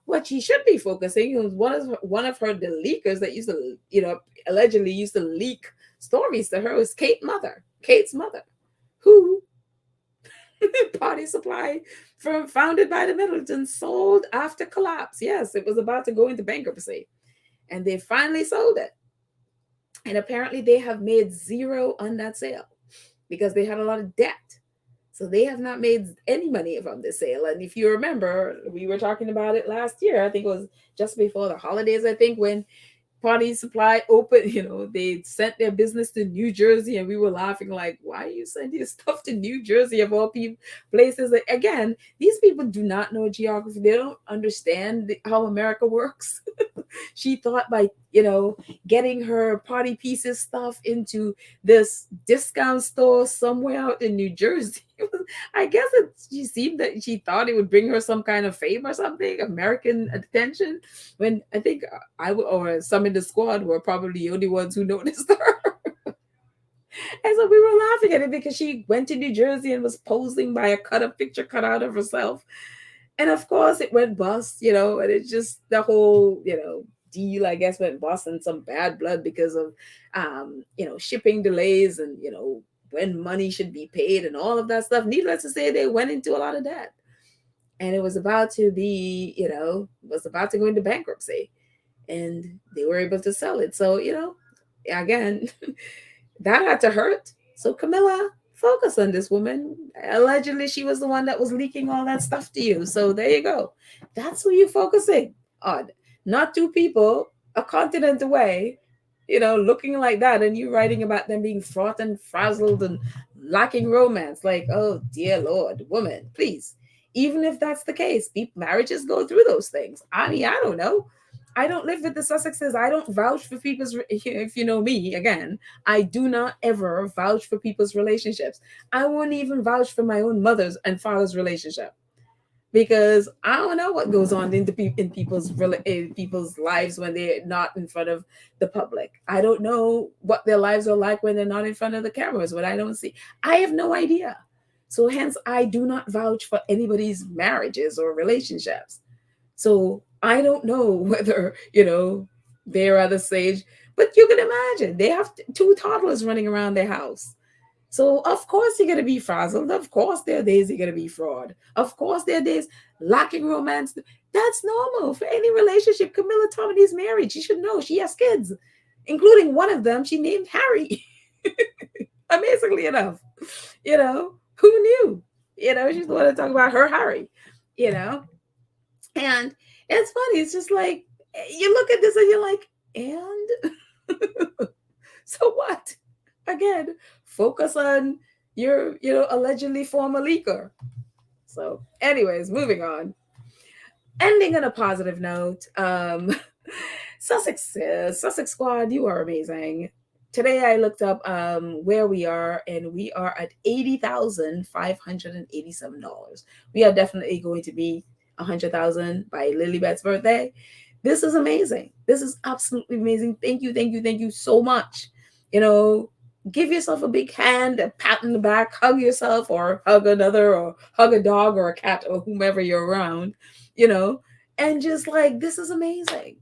What she should be focusing was one of her the leakers that used to, allegedly used to leak stories to her was Kate's mother, who Party Supply founded by the Middletons sold after collapse. Yes, it was about to go into bankruptcy, and they finally sold it. And apparently, they have made zero on that sale because they had a lot of debt. So they have not made any money from the sale. And if you remember, we were talking about it last year. I think it was just before the holidays. I think when Party Supply opened, they sent their business to New Jersey, and we were laughing like, why are you sending your stuff to New Jersey of all places? Again, these people do not know geography. They don't understand how America works. She thought by, getting her party pieces stuff into this discount store somewhere out in New Jersey. I guess she seemed that she thought it would bring her some kind of fame or something, American attention. When I think or some in the squad were probably the only ones who noticed her. And so we were laughing at it because she went to New Jersey and was posing by a picture cut out of herself. And of course it went bust, and it's just the whole, deal, I guess, went bust, and some bad blood because of, shipping delays and, when money should be paid and all of that stuff. Needless to say, they went into a lot of debt. And it was about to be, was about to go into bankruptcy. And they were able to sell it. So, again, that had to hurt. So Camilla, focus on this woman. Allegedly, she was the one that was leaking all that stuff to you. So there you go. That's who you're focusing on. Not two people a continent away, looking like that, and you writing about them being fraught and frazzled and lacking romance. Like, oh dear Lord, woman, please. Even if that's the case, marriages go through those things. I mean, I don't know. I don't live with the Sussexes. I don't vouch for people's, if you know me, again, I do not ever vouch for people's relationships. I won't even vouch for my own mother's and father's relationship, because I don't know what goes on in people's lives when they're not in front of the public. I don't know what their lives are like when they're not in front of the cameras, when I don't see. I have no idea. So hence, I do not vouch for anybody's marriages or relationships. So I don't know whether, they're at the stage, but you can imagine they have two toddlers running around their house. So of course you're gonna be frazzled. Of course there are days you're gonna be fraud. Of course there are days lacking romance. That's normal for any relationship. Camilla Tominey's married. She should know she has kids, including one of them she named Harry. Amazingly enough, who knew? She's the one to talk about her Harry. And it's funny. It's just like you look at this and you're like, and so what? Again, focus on your, allegedly former leaker. So, anyways, moving on. Ending on a positive note. Sussex Squad, you are amazing. Today I looked up where we are, and we are at $80,587. We are definitely going to be 100,000 by Lilybeth's birthday. This is amazing. This is absolutely amazing. Thank you so much. Give yourself a big hand, a pat in the back, hug yourself, or hug another, or hug a dog or a cat or whomever you're around, and just like, this is amazing.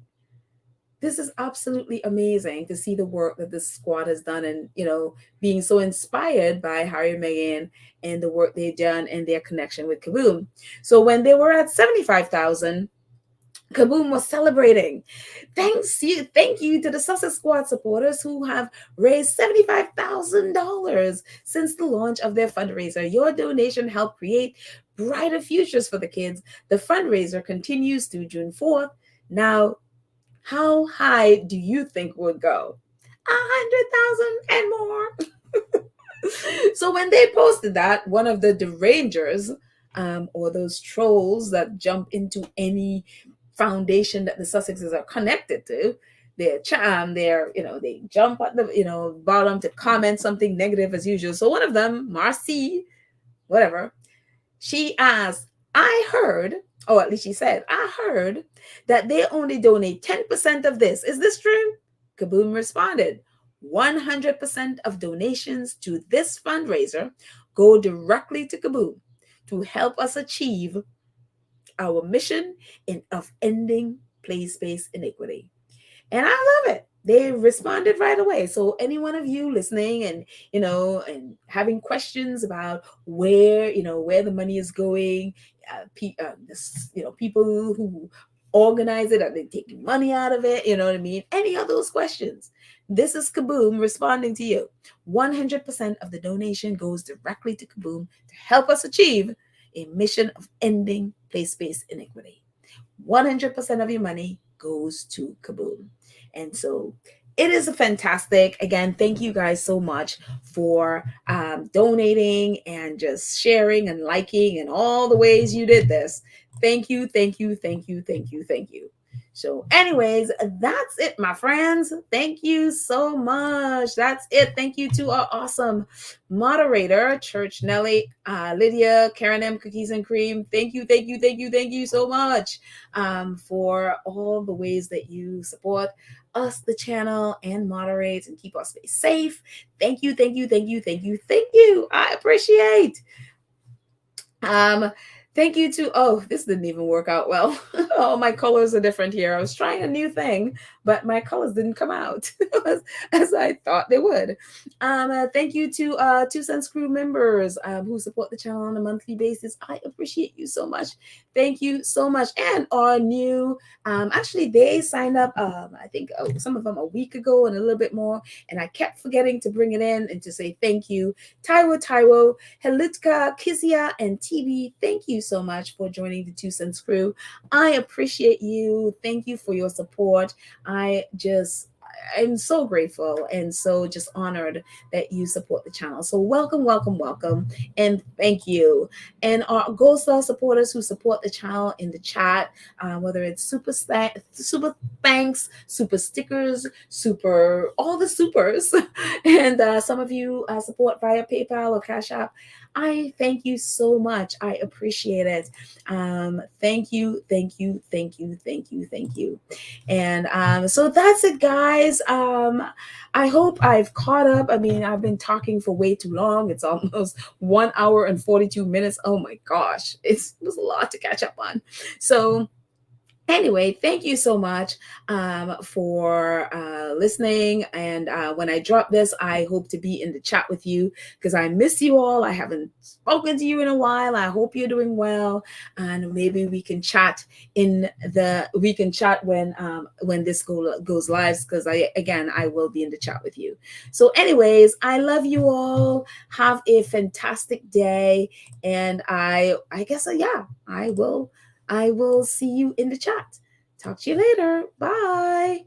This is absolutely amazing to see the work that this squad has done, and, being so inspired by Harry and Meghan and the work they've done and their connection with Kaboom. So when they were at 75,000, Kaboom was celebrating. Thank you to the Sussex Squad supporters who have raised $75,000 since the launch of their fundraiser. Your donation helped create brighter futures for the kids. The fundraiser continues through June 4th. Now, how high do you think would go? 100,000 and more. So when they posted that, one of the derangers, or those trolls that jump into any foundation that the Sussexes are connected to, they jump at the bottom to comment something negative as usual. So one of them, Marcy, whatever. She asked, I heard, or at least she said, I heard that they only donate 10% of this. Is this true? Kaboom responded, 100% of donations to this fundraiser go directly to Kaboom to help us achieve our mission of ending place-based inequity. And I love it. They responded right away. So any one of you listening and and having questions about where the money is going, people who organize it, are they taking money out of it? You know what I mean? Any of those questions. This is Kaboom responding to you. 100% of the donation goes directly to Kaboom to help us achieve a mission of ending place-based inequity. 100% of your money goes to Kaboom. And so it is a fantastic. Again, thank you guys so much for donating and just sharing and liking and all the ways you did this. Thank you, thank you, thank you, thank you, thank you. So anyways, that's it, my friends. Thank you so much. That's it. Thank you to our awesome moderator, Church Nelly, Lydia, Karen M, Cookies and Cream. Thank you, thank you, thank you, thank you so much for all the ways that you support us, the channel, and moderate and keep our space safe. Thank you, thank you, thank you, thank you, thank you. I appreciate. Thank you to, this didn't even work out well. Oh, my colors are different here. I was trying a new thing, but my colors didn't come out as I thought they would. Thank you to 2 Cents Crew members who support the channel on a monthly basis. I appreciate you so much. Thank you so much. And our new, actually they signed up, I think some of them a week ago and a little bit more, and I kept forgetting to bring it in and to say thank you. Taiwo, Helitka, Kizia, and TB, thank you so much for joining the 2 Cents Crew. I appreciate you. Thank you for your support. I'm so grateful and so just honored that you support the channel. So welcome, welcome, welcome, and thank you. And our Gold Star supporters who support the channel in the chat, whether it's super thanks, super stickers, all the supers, and some of you support via PayPal or Cash App. I thank you so much. I appreciate it. Thank you, thank you, thank you, thank you, thank you. And so that's it, guys. I hope I've caught up. I mean, I've been talking for way too long. It's almost 1 hour and 42 minutes. Oh my gosh, it was a lot to catch up on. So anyway, thank you so much for listening. And when I drop this, I hope to be in the chat with you because I miss you all. I haven't spoken to you in a while. I hope you're doing well, and maybe we can chat when this goes live, because I will be in the chat with you. So anyways, I love you all. Have a fantastic day, and I guess I will see you in the chat. Talk to you later. Bye.